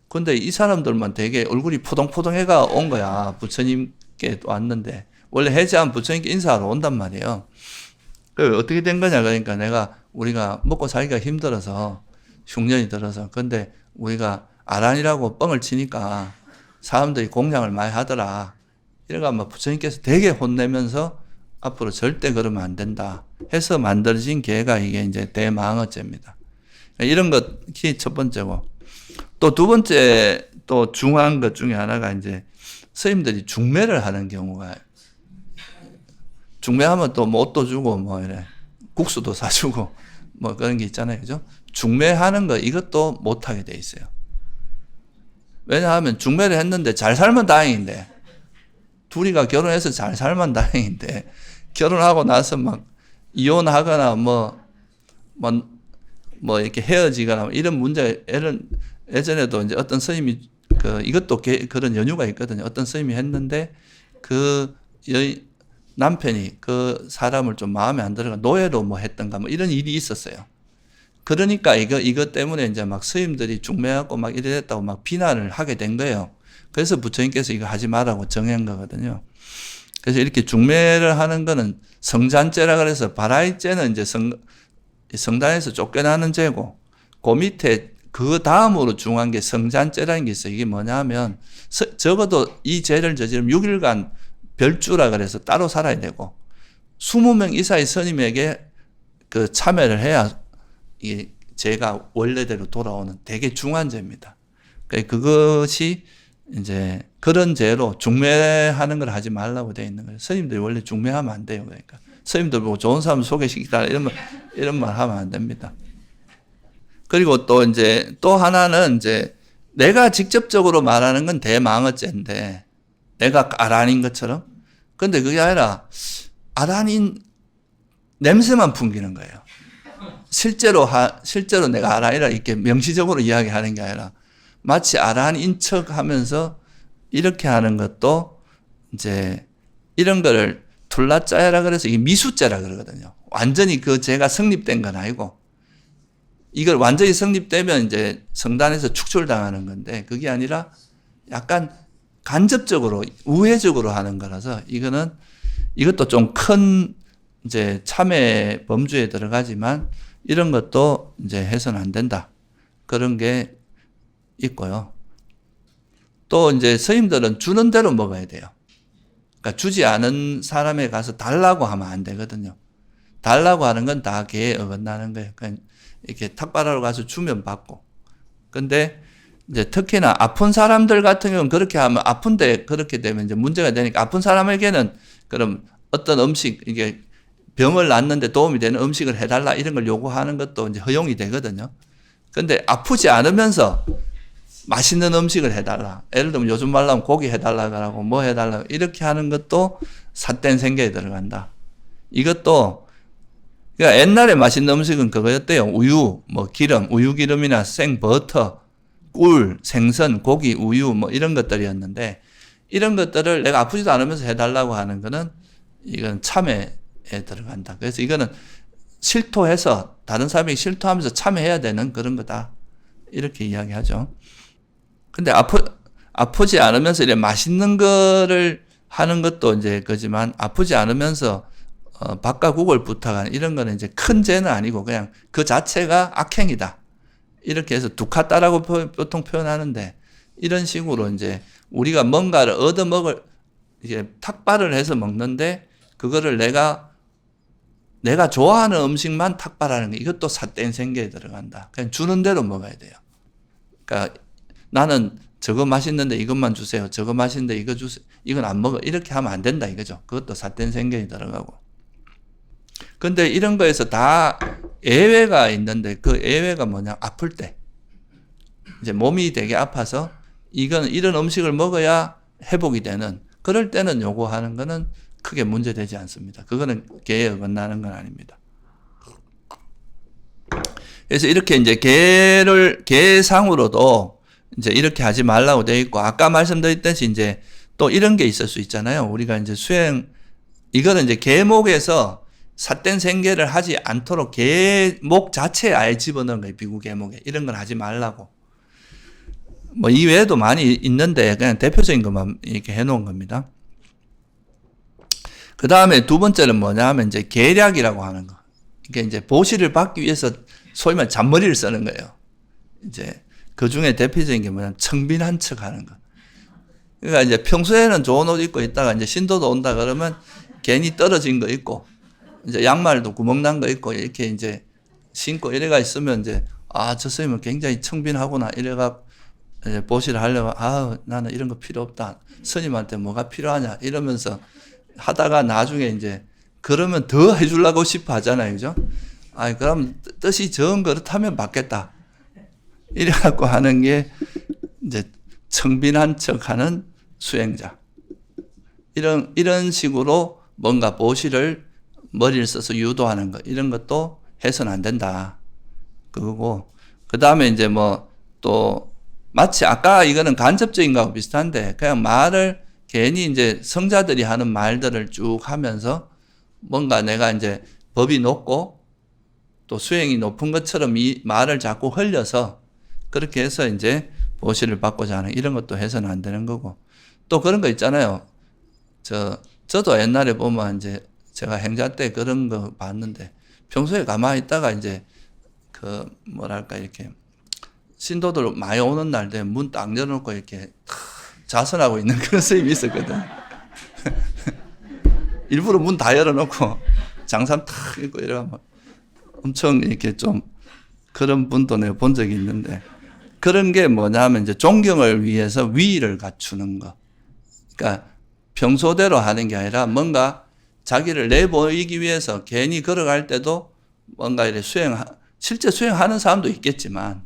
근데 이 사람들만 되게 얼굴이 포동포동해가 온 거야. 부처님께 왔는데, 원래 해제한 부처님께 인사하러 온단 말이에요. 어떻게 된 거냐, 그러니까 우리가 먹고 살기가 힘들어서, 흉년이 들어서, 근데 우리가 아란이라고 뻥을 치니까 사람들이 공양을 많이 하더라. 이래가 막 부처님께서 되게 혼내면서 앞으로 절대 그러면 안 된다 해서 만들어진 계가 이게 이제 대망어죄입니다. 이런 것이 첫 번째고, 또 두 번째 또 중요한 것 중에 하나가 이제 스님들이 중매를 하는 경우가, 중매하면 또 뭐 옷도 주고 뭐 이래 국수도 사주고 뭐 그런 게 있잖아요, 그죠? 중매하는 거 이것도 못하게 돼 있어요. 왜냐하면 중매를 했는데 잘 살면 다행인데, 둘이가 결혼해서 잘 살면 다행인데, 결혼하고 나서 막 이혼하거나 뭐 이렇게 헤어지거나 이런 문제, 예전에도 이제 어떤 스님이 이것도 그런 연유가 있거든요. 어떤 스님이 했는데 남편이 그 사람을 좀 마음에 안 들어가 노예로 뭐 했던가 뭐 이런 일이 있었어요. 그러니까 이것 때문에 이제 막 스님들이 중매하고 막 이랬다고 막 비난을 하게 된 거예요. 그래서 부처님께서 이거 하지 말라고 정한 거거든요. 그래서 이렇게 중매를 하는 거는 성잔죄라 그래서 바라이죄는 이제 성단에서 쫓겨나는 죄고, 그 밑에 그 다음으로 중요한 게 성잔죄라는 게 있어요. 이게 뭐냐 하면 적어도 이 죄를 저지르면 6일간 별주라 그래서 따로 살아야 되고 20명 이상의 스님에게 그 참여를 해야 이 죄가 원래대로 돌아오는 되게 중요한 죄입니다. 그것이 이제 그런 죄로 중매하는 걸 하지 말라고 되어 있는 거예요. 스님들이 원래 중매하면 안 돼요. 그러니까 스님들 보고 좋은 사람 소개시키다 이런 말 하면 안 됩니다. 그리고 또 이제 또 하나는 이제 내가 직접적으로 말하는 건 대망어죄인데 내가 아란인 것처럼. 근데 그게 아니라 아란인 냄새만 풍기는 거예요. 실제로 내가 아란이라 이렇게 명시적으로 이야기하는 게 아니라 마치 아란인 척 하면서 이렇게 하는 것도 이제 이런 거를 툴라짜야라 그래서 이게 미수죄라 그러거든요. 완전히 그 죄가 성립된 건 아니고 이걸 완전히 성립되면 이제 성단에서 축출당하는 건데 그게 아니라 약간 간접적으로 우회적으로 하는 거라서 이것도 좀 큰 이제 참회 범주에 들어가지만 이런 것도 이제 해서는 안 된다. 그런 게 있고요. 또 이제 스님들은 주는 대로 먹어야 돼요. 그러니까 주지 않은 사람에 가서 달라고 하면 안 되거든요. 달라고 하는 건 다 계에 어긋나는 거예요. 그러니까 이렇게 탁발하러 가서 주면 받고. 근데 이제 특히나 아픈 사람들 같은 경우는 그렇게 하면 아픈데 그렇게 되면 이제 문제가 되니까 아픈 사람에게는 그럼 어떤 음식, 이게 병을 낫는데 도움이 되는 음식을 해달라 이런 걸 요구하는 것도 이제 허용이 되거든요. 근데 아프지 않으면서 맛있는 음식을 해달라. 예를 들면 요즘 말로 하면 고기 해달라고 뭐 해달라고 이렇게 하는 것도 삿된 생계에 들어간다. 이것도 그러니까 옛날에 맛있는 음식은 그거였대요. 우유, 뭐 기름, 우유 기름이나 생버터, 꿀, 생선, 고기, 우유 뭐 이런 것들이었는데 이런 것들을 내가 아프지도 않으면서 해달라고 하는 거는 이건 참회에 들어간다. 그래서 이거는 실토해서 다른 사람이 실토하면서 참회해야 되는 그런 거다. 이렇게 이야기하죠. 근데 아프지 않으면서 이렇게 맛있는 거를 하는 것도 이제 그지만 아프지 않으면서 밥과 국을 부탁하는 이런 거는 이제 큰 죄는 아니고 그냥 그 자체가 악행이다. 이렇게 해서 두카따라고 보통 표현하는데 이런 식으로 이제 우리가 뭔가를 얻어먹을 이제 탁발을 해서 먹는데 그거를 내가 좋아하는 음식만 탁발하는 거 이것도 삿된 생계에 들어간다. 그냥 주는 대로 먹어야 돼요. 그러니까 나는 저거 맛있는데 이것만 주세요. 저거 맛있는데 이거 주세요. 이건 안 먹어. 이렇게 하면 안 된다 이거죠. 그것도 삿된 생계에 들어가고. 근데 이런 거에서 다 예외가 있는데 그 예외가 뭐냐? 아플 때. 이제 몸이 되게 아파서 이런 음식을 먹어야 회복이 되는 그럴 때는 요구하는 거는 크게 문제되지 않습니다. 그거는 계에 어긋나는 건 아닙니다. 그래서 이렇게 이제 계상으로도 이제 이렇게 하지 말라고 되어 있고 아까 말씀드렸듯이 이제 또 이런 게 있을 수 있잖아요. 우리가 이제 이거는 이제 계목에서 삿된 생계를 하지 않도록 계목 자체에 아예 집어넣은 거예요. 비구 계목에. 이런 걸 하지 말라고. 뭐 이외에도 많이 있는데 그냥 대표적인 것만 이렇게 해놓은 겁니다. 그 다음에 두 번째는 뭐냐 하면 이제 계략이라고 하는 거. 이게 이제 보시를 받기 위해서 소위 말해 잔머리를 쓰는 거예요. 이제 그 중에 대표적인 게 뭐냐면 청빈한 척 하는 거. 그러니까 이제 평소에는 좋은 옷 입고 있다가 이제 신도도 온다 그러면 괜히 떨어진 거 입고 이제 양말도 구멍 난 거 입고 이렇게 이제 신고 이래가 있으면 이제 저 스님은 굉장히 청빈하구나 이래가 이제 보시를 하려고 나는 이런 거 필요 없다. 스님한테 뭐가 필요하냐 이러면서 하다가 나중에 이제 그러면 더 해주려고 싶어 하잖아요. 그죠? 그럼 뜻이 정 그렇다면 받겠다. 이래갖고 하는 게 이제 청빈한 척 하는 수행자. 이런 식으로 뭔가 보시를 머리를 써서 유도하는 것, 이런 것도 해서는 안 된다. 그거고, 그 다음에 이제 뭐, 또, 마치 아까 이거는 간접적인 거하고 비슷한데, 그냥 말을 괜히 이제 성자들이 하는 말들을 쭉 하면서 뭔가 내가 이제 법이 높고 또 수행이 높은 것처럼 이 말을 자꾸 흘려서 그렇게 해서 이제 보시를 받고자 하는 이런 것도 해서는 안 되는 거고. 또 그런 거 있잖아요. 저도 옛날에 보면 이제 제가 행자 때 그런 거 봤는데 평소에 가만히 있다가 이제 이렇게 신도들 많이 오는 날 되면 문 딱 열어놓고 이렇게 자선하고 있는 그런 스님이 있었거든. 일부러 문 다 열어놓고 장삼 탁 읽고 이러면 엄청 이렇게 좀 그런 분도 내가 본 적이 있는데 그런 게 뭐냐 하면 이제 존경을 위해서 위의를 갖추는 거. 그러니까 평소대로 하는 게 아니라 뭔가 자기를 내보이기 위해서 괜히 걸어갈 때도 뭔가 이렇게 실제 수행하는 사람도 있겠지만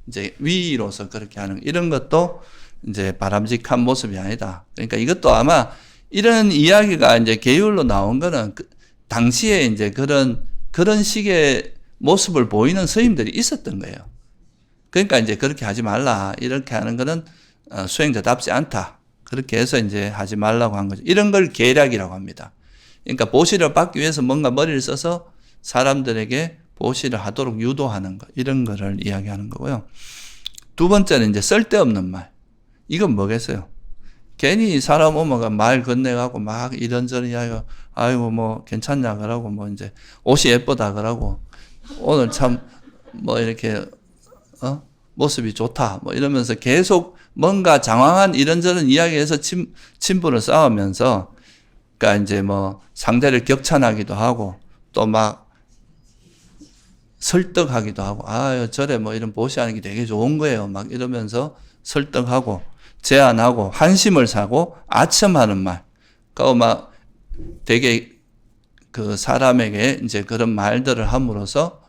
이제 위로서 그렇게 하는 이런 것도 이제 바람직한 모습이 아니다. 그러니까 이것도 아마 이런 이야기가 이제 계율로 나온 거는 당시에 이제 그런 식의 모습을 보이는 스님들이 있었던 거예요. 그러니까 이제 그렇게 하지 말라. 이렇게 하는 거는 수행자답지 않다. 그렇게 해서 이제 하지 말라고 한 거죠. 이런 걸 계략이라고 합니다. 그러니까 보시를 받기 위해서 뭔가 머리를 써서 사람들에게 보시를 하도록 유도하는 것. 이런 거를 이야기하는 거고요. 두 번째는 이제 쓸데없는 말. 이건 뭐겠어요? 괜히 사람 오면 말 건네가고 막 이런저런 이야기가 아이고 뭐 괜찮냐 그러고 뭐 이제 옷이 예쁘다 그러고 오늘 참 뭐 이렇게 모습이 좋다 뭐 이러면서 계속 뭔가 장황한 이런저런 이야기에서 친분을 쌓으면서 그러니까 이제 뭐 상대를 격찬하기도 하고 또 막 설득하기도 하고 아 저래 뭐 이런 보시하는 게 되게 좋은 거예요 막 이러면서 설득하고 제안하고 환심을 사고 아첨하는 말. 그거 막 되게 그 사람에게 이제 그런 말들을 함으로써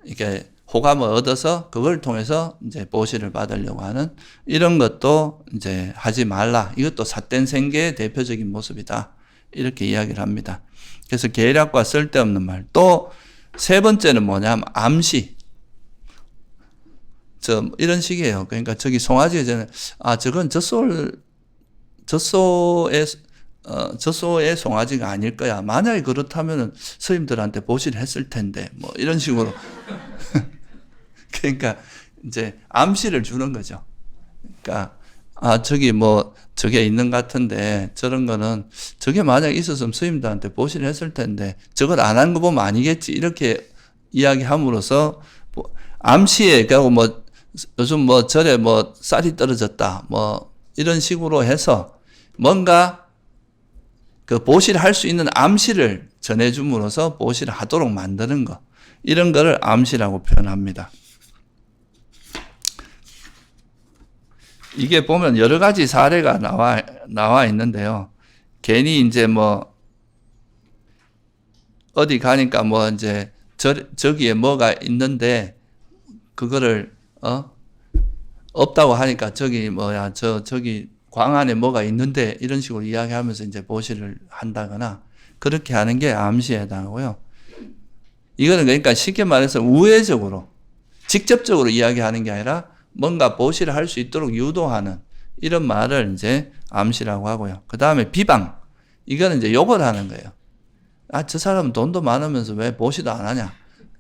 이렇게 호감을 얻어서 그걸 통해서 이제 보시를 받으려고 하는 이런 것도 이제 하지 말라. 이것도 삿된 생계의 대표적인 모습이다. 이렇게 이야기를 합니다. 그래서 계략과 쓸데없는 말. 또 세 번째는 뭐냐면 암시. 이런 식이에요. 그러니까 저기 송아지가 전에, 저건 젖소의 송아지가 아닐 거야. 만약에 그렇다면은 스님들한테 보시를 했을 텐데, 뭐, 이런 식으로. 그러니까, 이제, 암시를 주는 거죠. 그러니까, 저기 뭐, 저게 있는 것 같은데, 저런 거는, 저게 만약에 있었으면 스님들한테 보시를 했을 텐데, 저걸 안 한 거 보면 아니겠지. 이렇게 이야기함으로써, 암시에, 그리고 뭐, 요즘 뭐 절에 뭐 쌀이 떨어졌다 뭐 이런 식으로 해서 뭔가 그 보시를 할 수 있는 암시를 전해줌으로써 보시를 하도록 만드는 것 이런 거를 암시라고 표현합니다. 이게 보면 여러 가지 사례가 나와 있는데요. 괜히 이제 뭐 어디 가니까 뭐 이제 저기에 뭐가 있는데 그거를 없다고 하니까 저기 광 안에 뭐가 있는데 이런 식으로 이야기하면서 이제 보시를 한다거나 그렇게 하는 게 암시에 해당하고요. 이거는 그러니까 쉽게 말해서 우회적으로 직접적으로 이야기하는 게 아니라 뭔가 보시를 할 수 있도록 유도하는 이런 말을 이제 암시라고 하고요. 그 다음에 비방. 이거는 이제 욕을 하는 거예요. 저 사람은 돈도 많으면서 왜 보시도 안 하냐.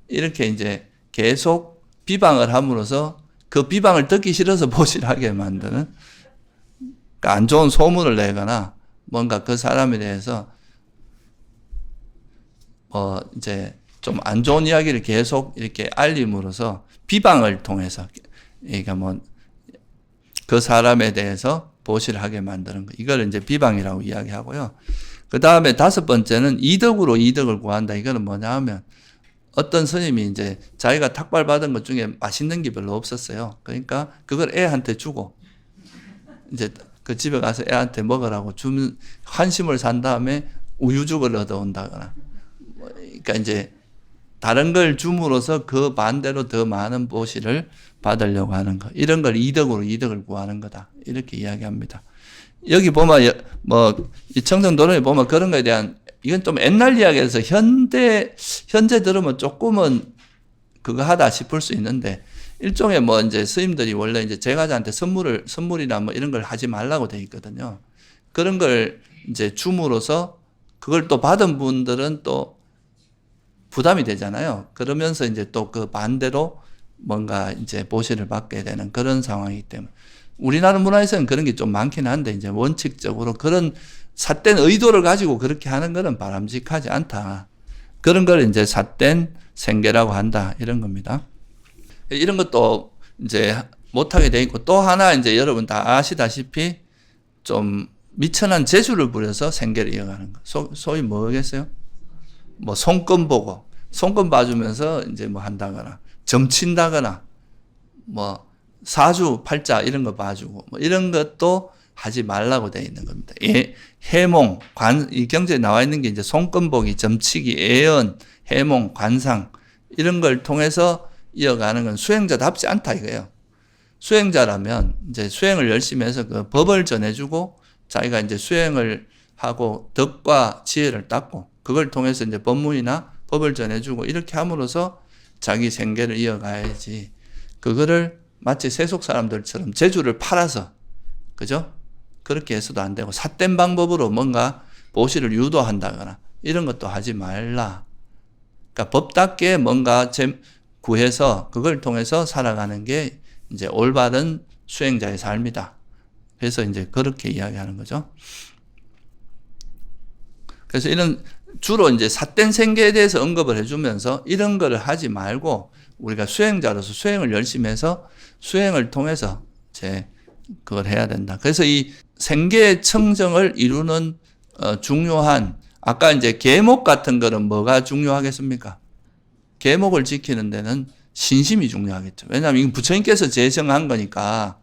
이렇게 이제 계속 비방을 함으로써 그 비방을 듣기 싫어서 보시를 하게 만드는 그러니까 안 좋은 소문을 내거나 뭔가 그 사람에 대해서 이제 좀 안 좋은 이야기를 계속 이렇게 알림으로써 비방을 통해서 그러니까 뭐 그 사람에 대해서 보시를 하게 만드는 거. 이걸 이제 비방이라고 이야기하고요. 그 다음에 다섯 번째는 이덕으로 이덕을 구한다. 이거는 뭐냐 하면 어떤 스님이 이제 자기가 탁발받은 것 중에 맛있는 게 별로 없었어요. 그러니까 그걸 애한테 주고 이제 그 집에 가서 애한테 먹으라고 주면 환심을 산 다음에 우유죽을 얻어온다거나 그러니까 이제 다른 걸 줌으로써 그 반대로 더 많은 보시를 받으려고 하는 것. 이런 걸 이덕으로 이덕을 구하는 거다. 이렇게 이야기합니다. 여기 보면 이 청정도론에 보면 그런 거에 대한 이건 좀 옛날 이야기라서 현재 들으면 조금은 그거 하다 싶을 수 있는데 일종의 뭐 이제 스님들이 원래 이제 제가자한테 선물이나 뭐 이런 걸 하지 말라고 돼 있거든요. 그런 걸 이제 줌으로써 그걸 또 받은 분들은 또 부담이 되잖아요. 그러면서 이제 또 그 반대로 뭔가 이제 보시를 받게 되는 그런 상황이기 때문에 우리나라 문화에서는 그런 게 좀 많긴 한데 이제 원칙적으로 그런 삿된 의도를 가지고 그렇게 하는 것은 바람직하지 않다. 그런 걸 이제 삿된 생계라고 한다. 이런 겁니다. 이런 것도 이제 못하게 돼 있고 또 하나 이제 여러분 다 아시다시피 좀 미천한 재주를 부려서 생계를 이어가는 거. 소위 뭐겠어요? 뭐 손금 보고 손금 봐주면서 이제 뭐 한다거나 점친다거나 뭐 사주 팔자 이런 거 봐주고 뭐 이런 것도 하지 말라고 되어 있는 겁니다. 해몽, 이 경제에 나와 있는 게 이제 손금보기, 점치기, 애연, 해몽, 관상 이런 걸 통해서 이어가는 건 수행자답지 않다 이거예요. 수행자라면 이제 수행을 열심히 해서 그 법을 전해주고 자기가 이제 수행을 하고 덕과 지혜를 닦고 그걸 통해서 이제 법문이나 법을 전해주고 이렇게 함으로써 자기 생계를 이어가야지. 그거를 마치 세속 사람들처럼 재주를 팔아서, 그죠? 그렇게 해서도 안 되고 삿된 방법으로 뭔가 보시를 유도한다거나 이런 것도 하지 말라. 그러니까 법답게 뭔가 구해서 그걸 통해서 살아가는 게 이제 올바른 수행자의 삶이다. 그래서 이제 그렇게 이야기하는 거죠. 그래서 이런 주로 이제 삿된 생계에 대해서 언급을 해주면서 이런 거를 하지 말고 우리가 수행자로서 수행을 열심히 해서 수행을 통해서 이제 그걸 해야 된다. 그래서 이 생계 청정을 이루는 중요한 아까 이제 계목 같은 거는 뭐가 중요하겠습니까? 계목을 지키는 데는 신심이 중요하겠죠. 왜냐하면 이건 부처님께서 제정한 거니까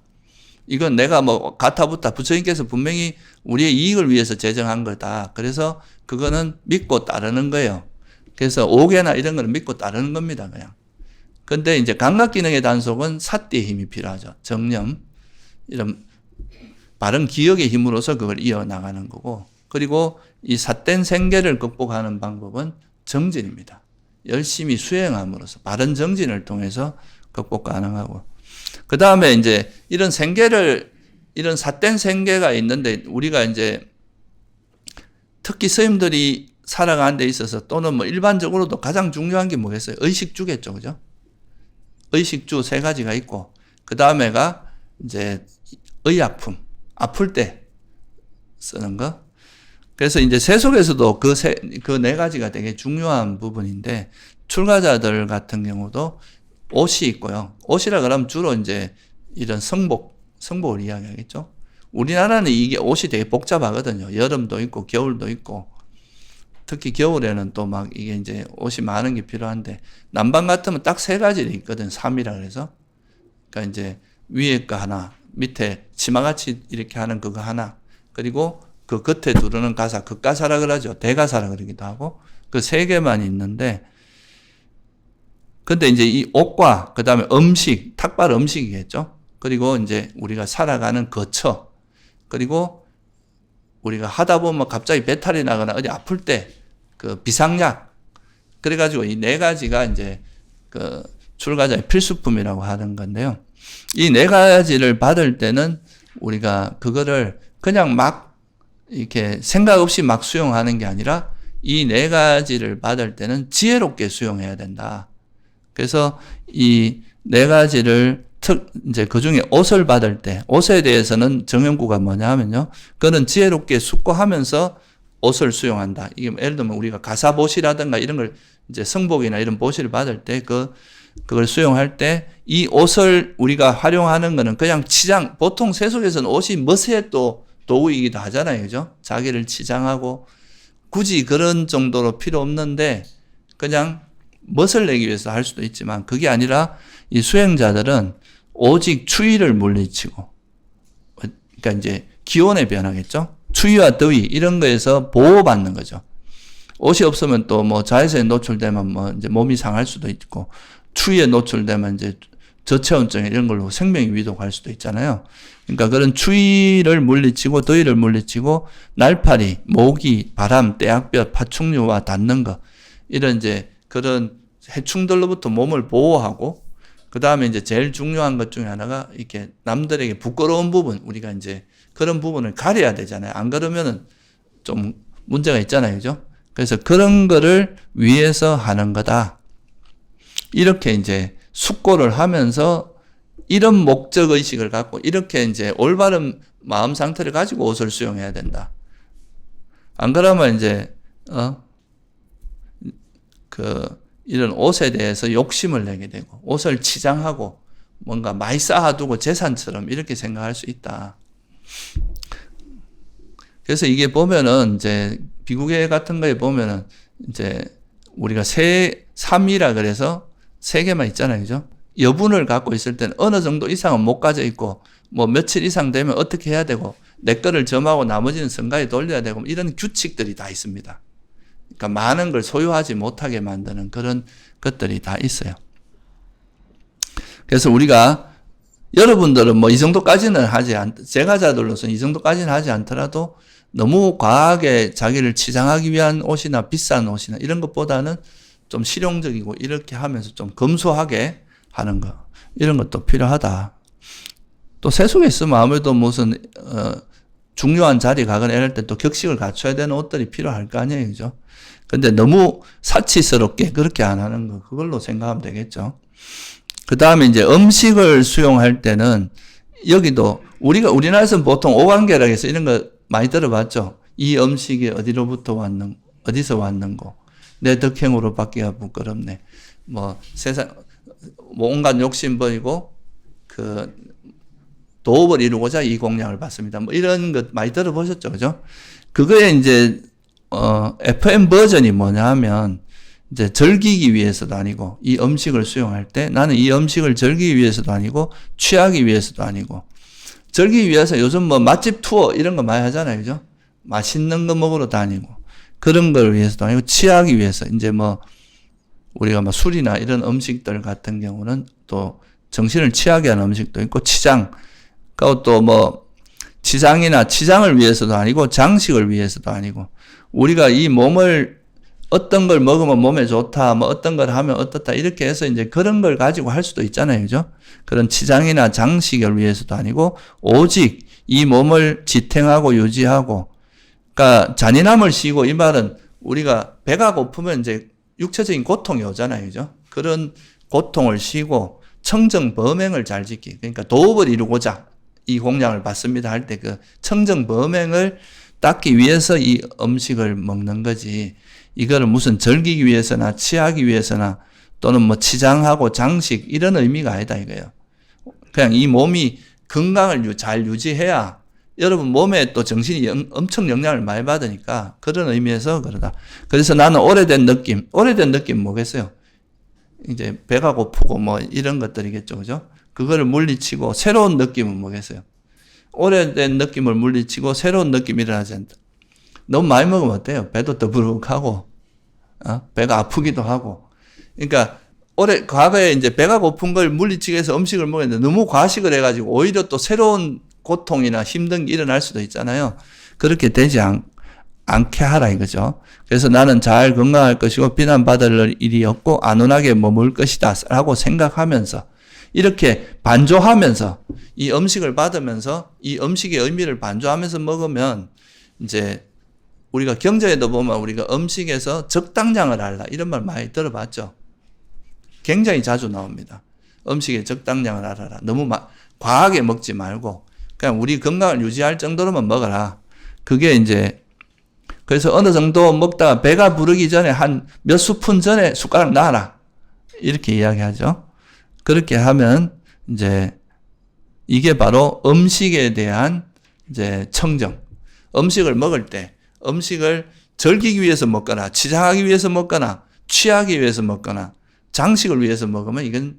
이건 내가 뭐 가타부타 부처님께서 분명히 우리의 이익을 위해서 제정한 거다. 그래서 그거는 믿고 따르는 거예요. 그래서 오계나 이런 거는 믿고 따르는 겁니다. 그냥. 근데 이제 감각기능의 단속은 사띠의 힘이 필요하죠. 정념, 이런 바른 기억의 힘으로서 그걸 이어나가는 거고, 그리고 이 삿된 생계를 극복하는 방법은 정진입니다. 열심히 수행함으로써 바른 정진을 통해서 극복 가능하고, 그 다음에 이제 이런 생계를, 이런 삿된 생계가 있는데 우리가 이제 특히 스님들이 살아가는 데 있어서 또는 뭐 일반적으로도 가장 중요한 게 뭐겠어요? 의식주겠죠. 그죠? 의식주 3가지가 있고, 그 다음에가 이제 의약품, 아플 때 쓰는 거. 그래서 이제 세속에서도 그 4가지가 되게 중요한 부분인데, 출가자들 같은 경우도 옷이 있고요. 옷이라 그러면 주로 이제 이런 성복을 이야기하겠죠. 우리나라는 이게 옷이 되게 복잡하거든요. 여름도 있고, 겨울도 있고, 특히 겨울에는 또 막 이게 이제 옷이 많은 게 필요한데, 남방 같으면 딱 3가지 있거든. 3이라 그래서. 그러니까 이제 위에 거 하나, 밑에 치마같이 이렇게 하는 그거 하나, 그리고 그 겉에 두르는 가사, 극가사라 그러죠. 대가사라 그러기도 하고, 그 3개만 있는데, 근데 이제 이 옷과, 그 다음에 음식, 탁발 음식이겠죠. 그리고 이제 우리가 살아가는 거처, 그리고 우리가 하다 보면 갑자기 배탈이 나거나 어디 아플 때 그 비상약, 그래가지고 이 4가지가 이제 그 출가자의 필수품이라고 하는 건데요. 이 4가지를 받을 때는 우리가 그거를 그냥 막 이렇게 생각 없이 막 수용하는 게 아니라 이 4가지를 받을 때는 지혜롭게 수용해야 된다. 그래서 이 4가지를 이제 그 중에 옷을 받을 때, 옷에 대해서는 정형구가 뭐냐 하면요. 그거는 지혜롭게 숙고하면서 옷을 수용한다. 이게 예를 들면 우리가 가사보시라든가 이런 걸 이제 성복이나 이런 보시를 받을 때 그걸 수용할 때 이 옷을 우리가 활용하는 거는 그냥 치장, 보통 세속에서는 옷이 멋의 또 도구이기도 하잖아요. 그죠? 자기를 치장하고 굳이 그런 정도로 필요 없는데 그냥 멋을 내기 위해서 할 수도 있지만 그게 아니라 이 수행자들은 오직 추위를 물리치고, 그러니까 이제 기온의 변화겠죠? 추위와 더위, 이런 거에서 보호받는 거죠. 옷이 없으면 또 뭐 자외선에 노출되면 뭐 이제 몸이 상할 수도 있고, 추위에 노출되면 이제 저체온증 이런 걸로 생명이 위독할 수도 있잖아요. 그러니까 그런 추위를 물리치고, 더위를 물리치고, 날파리, 모기, 바람, 떼약볕, 파충류와 닿는 거, 이런 이제 그런 해충들로부터 몸을 보호하고, 그 다음에 이제 제일 중요한 것 중에 하나가 이렇게 남들에게 부끄러운 부분, 우리가 이제 그런 부분을 가려야 되잖아요. 안 그러면은 좀 문제가 있잖아요. 그죠? 그래서 그런 거를 위해서 하는 거다. 이렇게 이제 숙고를 하면서 이런 목적 의식을 갖고 이렇게 이제 올바른 마음 상태를 가지고 옷을 수용해야 된다. 안 그러면 이제, 이런 옷에 대해서 욕심을 내게 되고, 옷을 치장하고, 뭔가 많이 쌓아두고 재산처럼 이렇게 생각할 수 있다. 그래서 이게 보면은, 이제, 비구계 같은 거에 보면은, 이제, 우리가 3이라 그래서 3개만 있잖아요. 그죠? 여분을 갖고 있을 때는 어느 정도 이상은 못 가져 있고, 뭐 며칠 이상 되면 어떻게 해야 되고, 내 거를 점하고 나머지는 성가에 돌려야 되고, 이런 규칙들이 다 있습니다. 그러니까 많은 걸 소유하지 못하게 만드는 그런 것들이 다 있어요. 그래서 우리가 여러분들은 뭐 이 정도까지는 제가자들로서는 이 정도까지는 하지 않더라도 너무 과하게 자기를 치장하기 위한 옷이나 비싼 옷이나 이런 것보다는 좀 실용적이고 이렇게 하면서 좀 검소하게 하는 거. 이런 것도 필요하다. 또 세속에 있으면 아무래도 무슨, 중요한 자리 가거나 이럴 때 또 격식을 갖춰야 되는 옷들이 필요할 거 아니에요. 그죠? 근데 너무 사치스럽게 그렇게 안 하는 거. 그걸로 생각하면 되겠죠. 그 다음에 이제 음식을 수용할 때는 여기도 우리나라에서는 보통 오관계라고 해서 이런 거 많이 들어봤죠. 이 음식이 어디서 왔는고. 내 덕행으로 받기가 부끄럽네. 뭐 온갖 욕심 버리고 도업을 이루고자 이 공양을 받습니다. 뭐 이런 것 많이 들어보셨죠. 그죠? 그거에 이제 FM 버전이 뭐냐 하면 이제 즐기기 위해서도 아니고 이 음식을 수용할 때 나는 이 음식을 즐기기 위해서도 아니고 취하기 위해서도 아니고 즐기기 위해서 요즘 뭐 맛집 투어 이런 거 많이 하잖아요. 그죠? 맛있는 거 먹으러 다니고 그런 걸 위해서도 아니고 취하기 위해서 이제 뭐 우리가 뭐 술이나 이런 음식들 같은 경우는 또 정신을 취하게 하는 음식도 있고 치장 그리고 또 뭐 치장을 위해서도 아니고 장식을 위해서도 아니고 우리가 이 몸을 어떤 걸 먹으면 몸에 좋다, 뭐 어떤 걸 하면 어떻다, 이렇게 해서 이제 그런 걸 가지고 할 수도 있잖아요. 그죠? 그런 치장이나 장식을 위해서도 아니고, 오직 이 몸을 지탱하고 유지하고, 그러니까 잔인함을 쉬고, 이 말은 우리가 배가 고프면 이제 육체적인 고통이 오잖아요. 그죠? 그런 고통을 쉬고, 청정범행을 잘 지키기. 그러니까 도업을 이루고자 이 공양을 받습니다 할 때 그 청정범행을 닦기 위해서 이 음식을 먹는 거지. 이거를 무슨 즐기기 위해서나 취하기 위해서나 또는 뭐 치장하고 장식 이런 의미가 아니다 이거예요. 그냥 이 몸이 건강을 잘 유지해야 여러분 몸에 또 정신이 엄청 영향을 많이 받으니까 그런 의미에서 그러다. 그래서 나는 오래된 느낌 뭐겠어요? 이제 배가 고프고 뭐 이런 것들이겠죠. 그죠? 그거를 물리치고 새로운 느낌은 뭐겠어요? 오래된 느낌을 물리치고 새로운 느낌이 일어나지 않다. 너무 많이 먹으면 어때요? 배도 더부룩하고, 배가 아프기도 하고. 그러니까, 과거에 이제 배가 고픈 걸 물리치기 위해서 음식을 먹었는데 너무 과식을 해가지고 오히려 또 새로운 고통이나 힘든 게 일어날 수도 있잖아요. 그렇게 되지 않게 하라 이거죠. 그래서 나는 잘 건강할 것이고 비난받을 일이 없고 안온하게 머물 것이다 라고 생각하면서 이렇게 반조하면서 이 음식을 받으면서 이 음식의 의미를 반조하면서 먹으면 이제 우리가 경제에도 보면 우리가 음식에서 적당량을 하라 이런 말 많이 들어봤죠. 굉장히 자주 나옵니다. 음식에 적당량을 하라. 너무 과하게 먹지 말고 그냥 우리 건강을 유지할 정도로만 먹어라. 그게 이제 그래서 어느 정도 먹다가 배가 부르기 전에 한 몇 스푼 전에 숟가락 놔라. 이렇게 이야기하죠. 그렇게 하면 이제 이게 바로 음식에 대한 이제 청정. 음식을 먹을 때 음식을 즐기기 위해서 먹거나 치장하기 위해서 먹거나 취하기 위해서 먹거나 장식을 위해서 먹으면 이건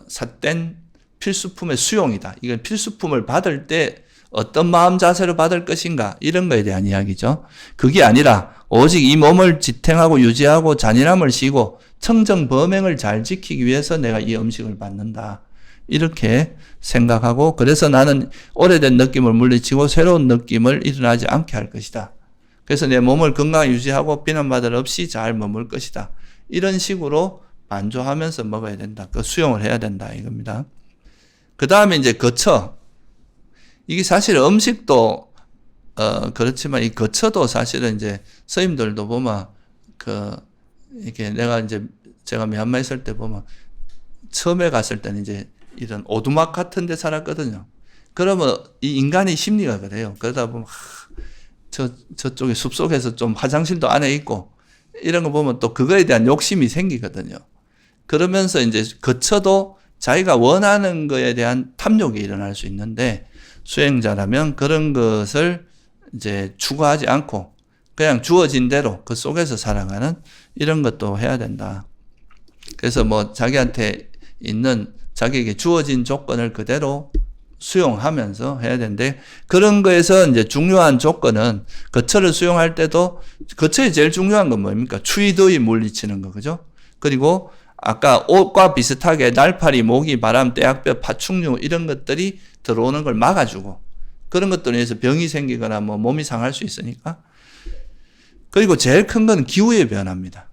삿된 필수품의 수용이다. 이건 필수품을 받을 때 어떤 마음 자세로 받을 것인가 이런 거에 대한 이야기죠. 그게 아니라 오직 이 몸을 지탱하고 유지하고 잔인함을 쉬고 청정범행을 잘 지키기 위해서 내가 이 음식을 받는다. 이렇게 생각하고 그래서 나는 오래된 느낌을 물리치고 새로운 느낌을 일어나지 않게 할 것이다. 그래서 내 몸을 건강히 유지하고 비난받을 없이 잘 머물 것이다. 이런 식으로 반조하면서 먹어야 된다. 그 수용을 해야 된다 이겁니다. 그 다음에 이제 거처. 이게 사실 음식도 그렇지만 이 거처도 사실은 이제 스님들도 보면 이렇게 제가 미얀마 있을 때 보면 처음에 갔을 때는 이제 이런 오두막 같은 데 살았거든요. 그러면 이 인간의 심리가 그래요. 그러다 보면 저쪽에 숲속에서 좀 화장실도 안에 있고 이런 거 보면 또 그거에 대한 욕심이 생기거든요. 그러면서 이제 거쳐도 자기가 원하는 거에 대한 탐욕이 일어날 수 있는데 수행자라면 그런 것을 이제 추구하지 않고 그냥 주어진 대로 그 속에서 살아가는 이런 것도 해야 된다. 그래서 뭐 자기한테 있는 자기에게 주어진 조건을 그대로 수용하면서 해야 되는데 그런 거에서 이제 중요한 조건은 거처를 수용할 때도 거처에 제일 중요한 건 뭡니까? 추위 더위 물리치는 거 그죠? 그리고 아까 옷과 비슷하게 날파리, 모기, 바람, 떼약볕, 파충류 이런 것들이 들어오는 걸 막아주고 그런 것들에 의해서 병이 생기거나 뭐 몸이 상할 수 있으니까. 그리고 제일 큰 건 기후의 변화입니다.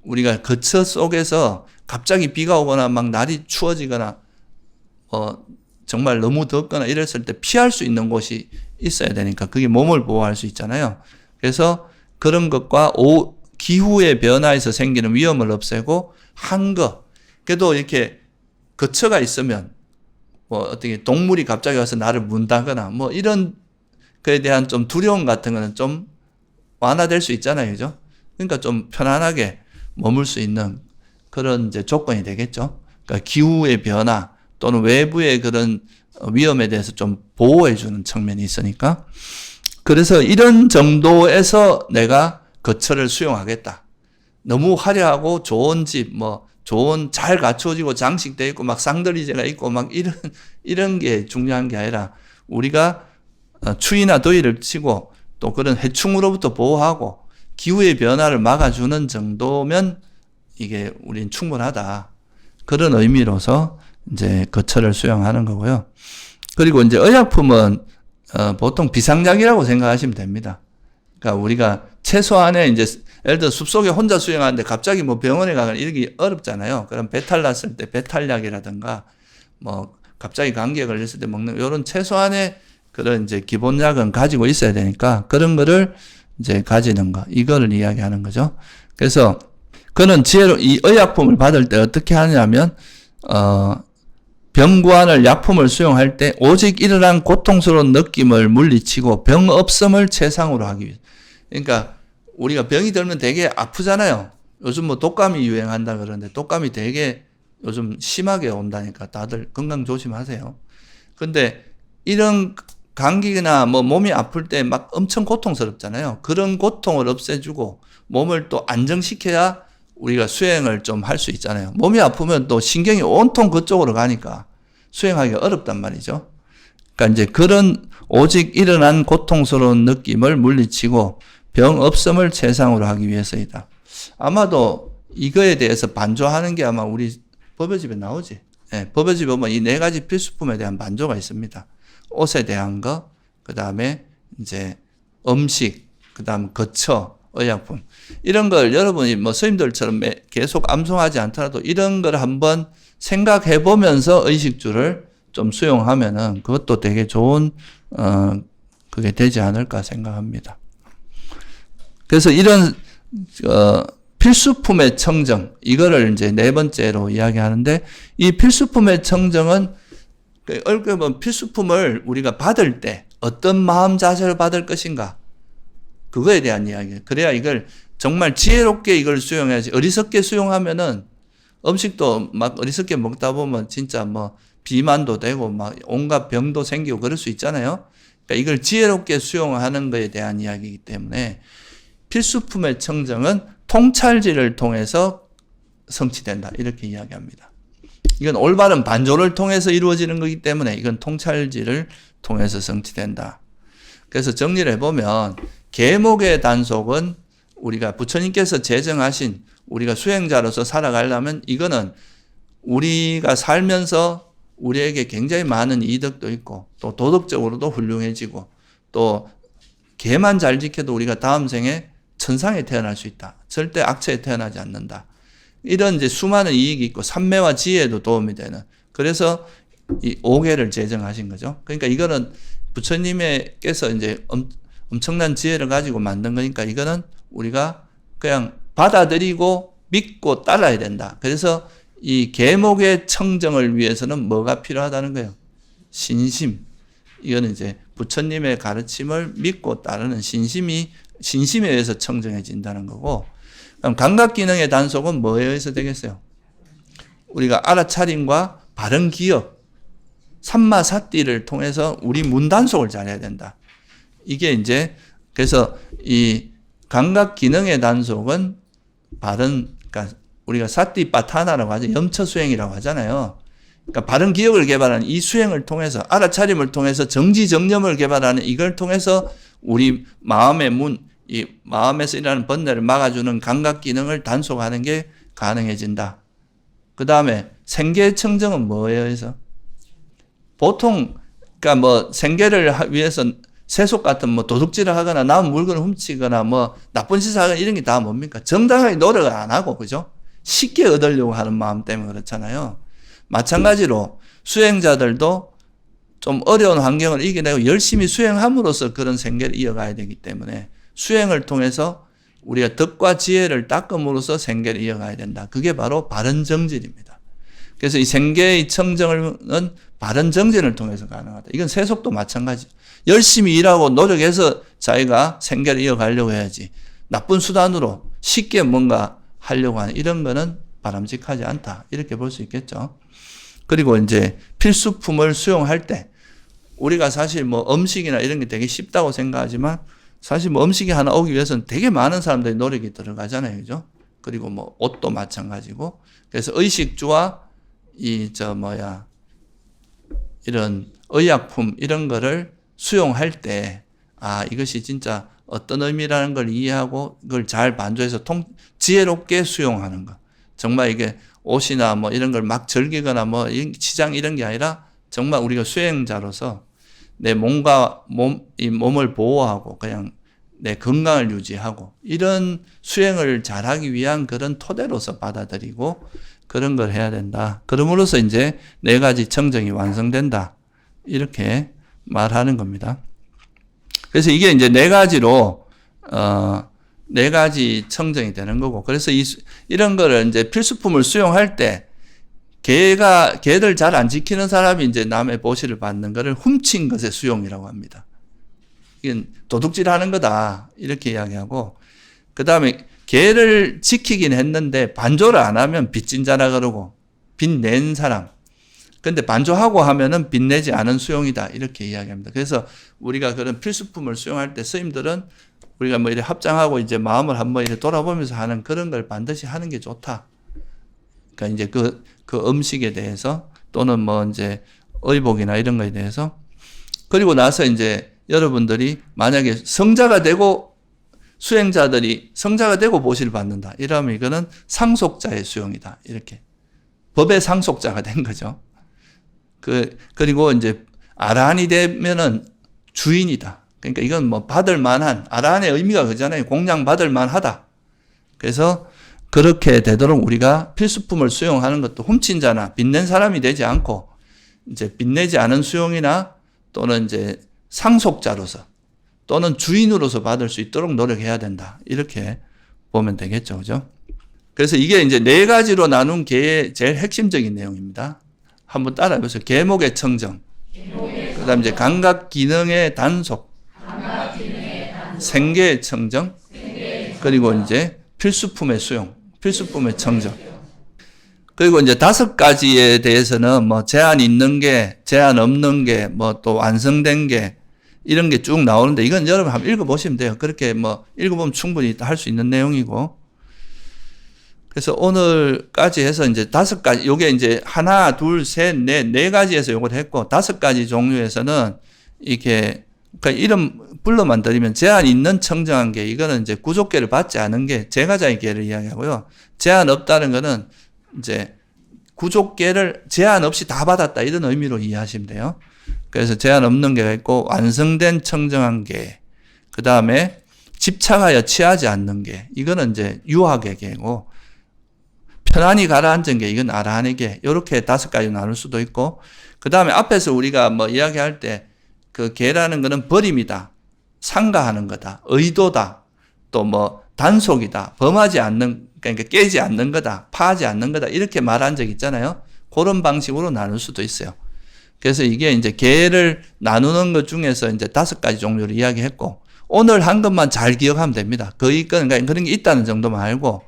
우리가 거처 속에서 갑자기 비가 오거나 막 날이 추워지거나 정말 너무 덥거나 이랬을 때 피할 수 있는 곳이 있어야 되니까 그게 몸을 보호할 수 있잖아요. 그래서 그런 것과 기후의 변화에서 생기는 위험을 없애고 한거 그래도 이렇게 거처가 있으면 뭐 어떻게 동물이 갑자기 와서 나를 문다거나 뭐 이런 거에 대한 좀 두려움 같은 거는 좀 완화될 수 있잖아요. 그죠? 그러니까 좀 편안하게 머물 수 있는 그런 이제 조건이 되겠죠. 그러니까 기후의 변화 또는 외부의 그런 위험에 대해서 좀 보호해주는 측면이 있으니까. 그래서 이런 정도에서 내가 거처를 수용하겠다. 너무 화려하고 좋은 집, 좋은 잘 갖추어지고 장식되어 있고 막 쌍들이제가 있고 막 이런 게 중요한 게 아니라 우리가 추위나 더위를 치고 또 그런 해충으로부터 보호하고 기후의 변화를 막아주는 정도면 이게 우린 충분하다. 그런 의미로서 이제 거처를 수용하는 거고요. 그리고 이제 의약품은 보통 비상약이라고 생각하시면 됩니다. 그러니까 우리가 최소한의 이제 예를 들어 숲속에 혼자 수영하는데 갑자기 뭐 병원에 가거나 이러기 어렵잖아요. 그럼 배탈 났을 때 배탈약이라든가 뭐 갑자기 감기에 걸렸을 때 먹는 이런 최소한의 그런 이제 기본약은 가지고 있어야 되니까 그런 거를 이제 가지는 거 이거를 이야기하는 거죠. 그래서 그는 지혜로 이 의약품을 받을 때 어떻게 하냐면 병구안을 약품을 수용할 때 오직 일어난 고통스러운 느낌을 물리치고 병 없음을 최상으로 하기 위해서. 그러니까 우리가 병이 들면 되게 아프잖아요. 요즘 뭐 독감이 유행한다 그러는데 독감이 되게 요즘 심하게 온다니까 다들 건강 조심하세요. 근데 이런 감기나 뭐 몸이 아플 때 막 엄청 고통스럽잖아요. 그런 고통을 없애주고 몸을 또 안정시켜야 우리가 수행을 좀 할 수 있잖아요. 몸이 아프면 또 신경이 온통 그쪽으로 가니까 수행하기가 어렵단 말이죠. 그러니까 이제 그런 오직 일어난 고통스러운 느낌을 물리치고 병 없음을 최상으로 하기 위해서이다. 아마도 이거에 대해서 반조하는 게 아마 우리 법요집에 나오지. 네, 법요집에 보면 이 4가지 필수품에 대한 반조가 있습니다. 옷에 대한 거, 그 다음에 이제 음식, 그 다음 거처, 의약품. 이런 걸 여러분이 뭐 스님들처럼 계속 암송하지 않더라도 이런 걸 한번 생각해 보면서 의식주를 좀 수용하면은 그것도 되게 좋은, 그게 되지 않을까 생각합니다. 그래서 이런, 필수품의 청정, 이거를 이제 4번째로 이야기하는데 이 필수품의 청정은 어떻게 보면 필수품을 우리가 받을 때 어떤 마음 자세를 받을 것인가 그거에 대한 이야기예요. 그래야 이걸 정말 지혜롭게 이걸 수용해야지. 어리석게 수용하면은 음식도 막 어리석게 먹다 보면 진짜 뭐 비만도 되고 막 온갖 병도 생기고 그럴 수 있잖아요. 그러니까 이걸 지혜롭게 수용하는 것에 대한 이야기이기 때문에 필수품의 청정은 통찰지를 통해서 성취된다. 이렇게 이야기합니다. 이건 올바른 반조를 통해서 이루어지는 거기 때문에 이건 통찰지를 통해서 성취된다. 그래서 정리를 해보면 계목의 단속은 우리가 부처님께서 제정하신 우리가 수행자로서 살아가려면 이거는 우리가 살면서 우리에게 굉장히 많은 이득도 있고 또 도덕적으로도 훌륭해지고 또 계만 잘 지켜도 우리가 다음 생에 천상에 태어날 수 있다. 절대 악처에 태어나지 않는다. 이런 이제 수많은 이익이 있고 삼매와 지혜에도 도움이 되는. 그래서 이 5개를 제정하신 거죠. 그러니까 이거는 부처님께서 이제 엄청난 지혜를 가지고 만든 거니까 이거는 우리가 그냥 받아들이고 믿고 따라야 된다. 그래서 이 계목의 청정을 위해서는 뭐가 필요하다는 거예요? 신심. 이거는 이제 부처님의 가르침을 믿고 따르는 신심에 의해서 청정해진다는 거고, 그럼 감각기능의 단속은 뭐에 의해서 되겠어요? 우리가 알아차림과 바른 기억, 삼마사띠를 통해서 우리 문단속을 잘해야 된다. 이게 이제 그래서 이 감각기능의 단속은 바른, 그러니까 우리가 사띠빠타나라고 하죠. 염처수행이라고 하잖아요. 그러니까 바른 기억을 개발하는 이 수행을 통해서 알아차림을 통해서 정지정념을 개발하는 이걸 통해서 우리 마음의 이 마음에서 일어나는 번뇌를 막아주는 감각기능을 단속하는 게 가능해진다. 그 다음에 생계청정은 뭐예요? 그래서 보통 그러니까 뭐 생계를 위해서 세속 같은 뭐 도둑질을 하거나 남은 물건을 훔치거나 뭐 나쁜 짓을 하거나 이런 게 다 뭡니까? 정당하게 노력을 안 하고, 그죠? 쉽게 얻으려고 하는 마음 때문에 그렇잖아요. 마찬가지로 수행자들도 좀 어려운 환경을 이겨내고 열심히 수행함으로써 그런 생계를 이어가야 되기 때문에 수행을 통해서 우리가 덕과 지혜를 닦음으로써 생계를 이어가야 된다. 그게 바로 바른 정진입니다. 그래서 이 생계의 청정은 바른 정진을 통해서 가능하다. 이건 세속도 마찬가지죠. 열심히 일하고 노력해서 자기가 생계를 이어가려고 해야지 나쁜 수단으로 쉽게 뭔가 하려고 하는 이런 거는 바람직하지 않다. 이렇게 볼 수 있겠죠. 그리고 이제 필수품을 수용할 때 우리가 사실 뭐 음식이나 이런 게 되게 쉽다고 생각하지만 사실 뭐 음식이 하나 오기 위해서는 되게 많은 사람들이 노력이 들어가잖아요. 그죠? 그리고 뭐 옷도 마찬가지고. 그래서 의식주와 이런 의약품 이런 거를 수용할 때 이것이 진짜 어떤 의미라는 걸 이해하고 그걸 잘 반조해서 지혜롭게 수용하는 거. 정말 이게 옷이나 뭐 이런 걸 막 즐기거나 뭐 치장 이런 게 아니라 정말 우리가 수행자로서 내 이 몸을 보호하고 그냥 내 건강을 유지하고 이런 수행을 잘하기 위한 그런 토대로서 받아들이고 그런 걸 해야 된다. 그럼으로써 이제 4가지 청정이 완성된다. 이렇게 말하는 겁니다. 그래서 이게 이제 4가지로 4가지 청정이 되는 거고, 그래서 이런 거를 이제 필수품을 수용할 때 계를 잘 안 지키는 사람이 이제 남의 보시를 받는 거를 훔친 것의 수용이라고 합니다. 이건 도둑질 하는 거다. 이렇게 이야기하고, 그 다음에 계를 지키긴 했는데 반조를 안 하면 빚진자라 그러고, 빚낸 사람. 근데 반조하고 하면은 빚내지 않은 수용이다. 이렇게 이야기합니다. 그래서 우리가 그런 필수품을 수용할 때 스님들은 우리가 뭐 이렇게 합장하고 이제 마음을 한번 이렇게 돌아보면서 하는 그런 걸 반드시 하는 게 좋다. 그러니까 이제 그 음식에 대해서 또는 뭐 이제 의복이나 이런 거에 대해서. 그리고 나서 이제 여러분들이 만약에 성자가 되고 수행자들이 성자가 되고 보시를 받는다. 이러면 이거는 상속자의 수용이다. 이렇게. 법의 상속자가 된 거죠. 그리고 이제 아라한이 되면은 주인이다. 그러니까 이건 뭐 받을 만한, 아라한의 의미가 그잖아요. 공양 받을 만하다. 그래서 그렇게 되도록 우리가 필수품을 수용하는 것도 훔친 자나 빚낸 사람이 되지 않고 이제 빚내지 않은 수용이나 또는 이제 상속자로서 또는 주인으로서 받을 수 있도록 노력해야 된다. 이렇게 보면 되겠죠. 그죠? 그래서 이게 이제 4가지로 나눈 계의 제일 핵심적인 내용입니다. 한번 따라해 보세요. 계목의 청정. 그 다음 이제 감각 기능의 단속. 생계의 청정. 그리고 이제 필수품의 수용. 필수품의 청정. 그리고 이제 5가지에 대해서는 뭐 제한 있는 게, 제한 없는 게, 뭐 또 완성된 게, 이런 게 쭉 나오는데 이건 여러분 한번 읽어보시면 돼요. 그렇게 뭐 읽어보면 충분히 할 수 있는 내용이고. 그래서 오늘까지 해서 이제 5가지, 요게 이제 하나, 둘, 셋, 넷, 4가지에서 요걸 했고, 5가지 종류에서는 이렇게, 그러니까 이름 불러만 드리면 제한 있는 청정한 계, 이거는 이제 구족계를 받지 않은 게 제가자의 계를 이야기하고요. 제한 없다는 거는 이제 구족계를 제한 없이 다 받았다. 이런 의미로 이해하시면 돼요. 그래서 제한 없는 계가 있고, 완성된 청정한 계, 그 다음에 집착하여 취하지 않는 계, 이거는 이제 유학의 계고, 편안히 가라앉은 게 이건 아라한의 계. 요렇게 5가지 나눌 수도 있고, 그 다음에 앞에서 우리가 뭐 이야기할 때 그 계라는 거는 버림이다, 상가하는 거다, 의도다, 또 뭐 단속이다, 범하지 않는, 그러니까 깨지 않는 거다, 파하지 않는 거다, 이렇게 말한 적 있잖아요. 그런 방식으로 나눌 수도 있어요. 그래서 이게 이제 계를 나누는 것 중에서 이제 5가지 종류를 이야기했고, 오늘 한 것만 잘 기억하면 됩니다. 그러니까 그런 게 있다는 정도만 알고,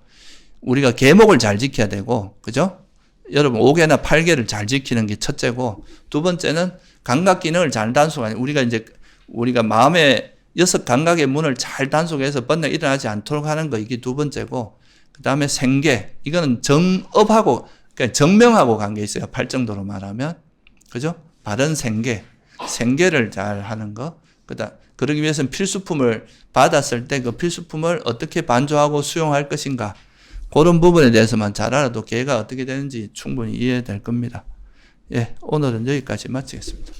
우리가 계목을 잘 지켜야 되고, 그죠? 여러분 5계나 8계를 잘 지키는 게 첫째고, 2번째는 감각 기능을 잘 단속하는, 우리가 마음의 6감각의 문을 잘 단속해서 번뇌가 일어나지 않도록 하는 거, 이게 2번째고, 그 다음에 생계, 이거는 정업하고, 그러니까 정명하고 관계 있어요. 8정도로 말하면. 그죠? 바른 생계를 잘 하는 거. 그러기 위해서는 필수품을 받았을 때 그 필수품을 어떻게 반조하고 수용할 것인가. 그런 부분에 대해서만 잘 알아도 개가 어떻게 되는지 충분히 이해될 겁니다. 예, 오늘은 여기까지 마치겠습니다.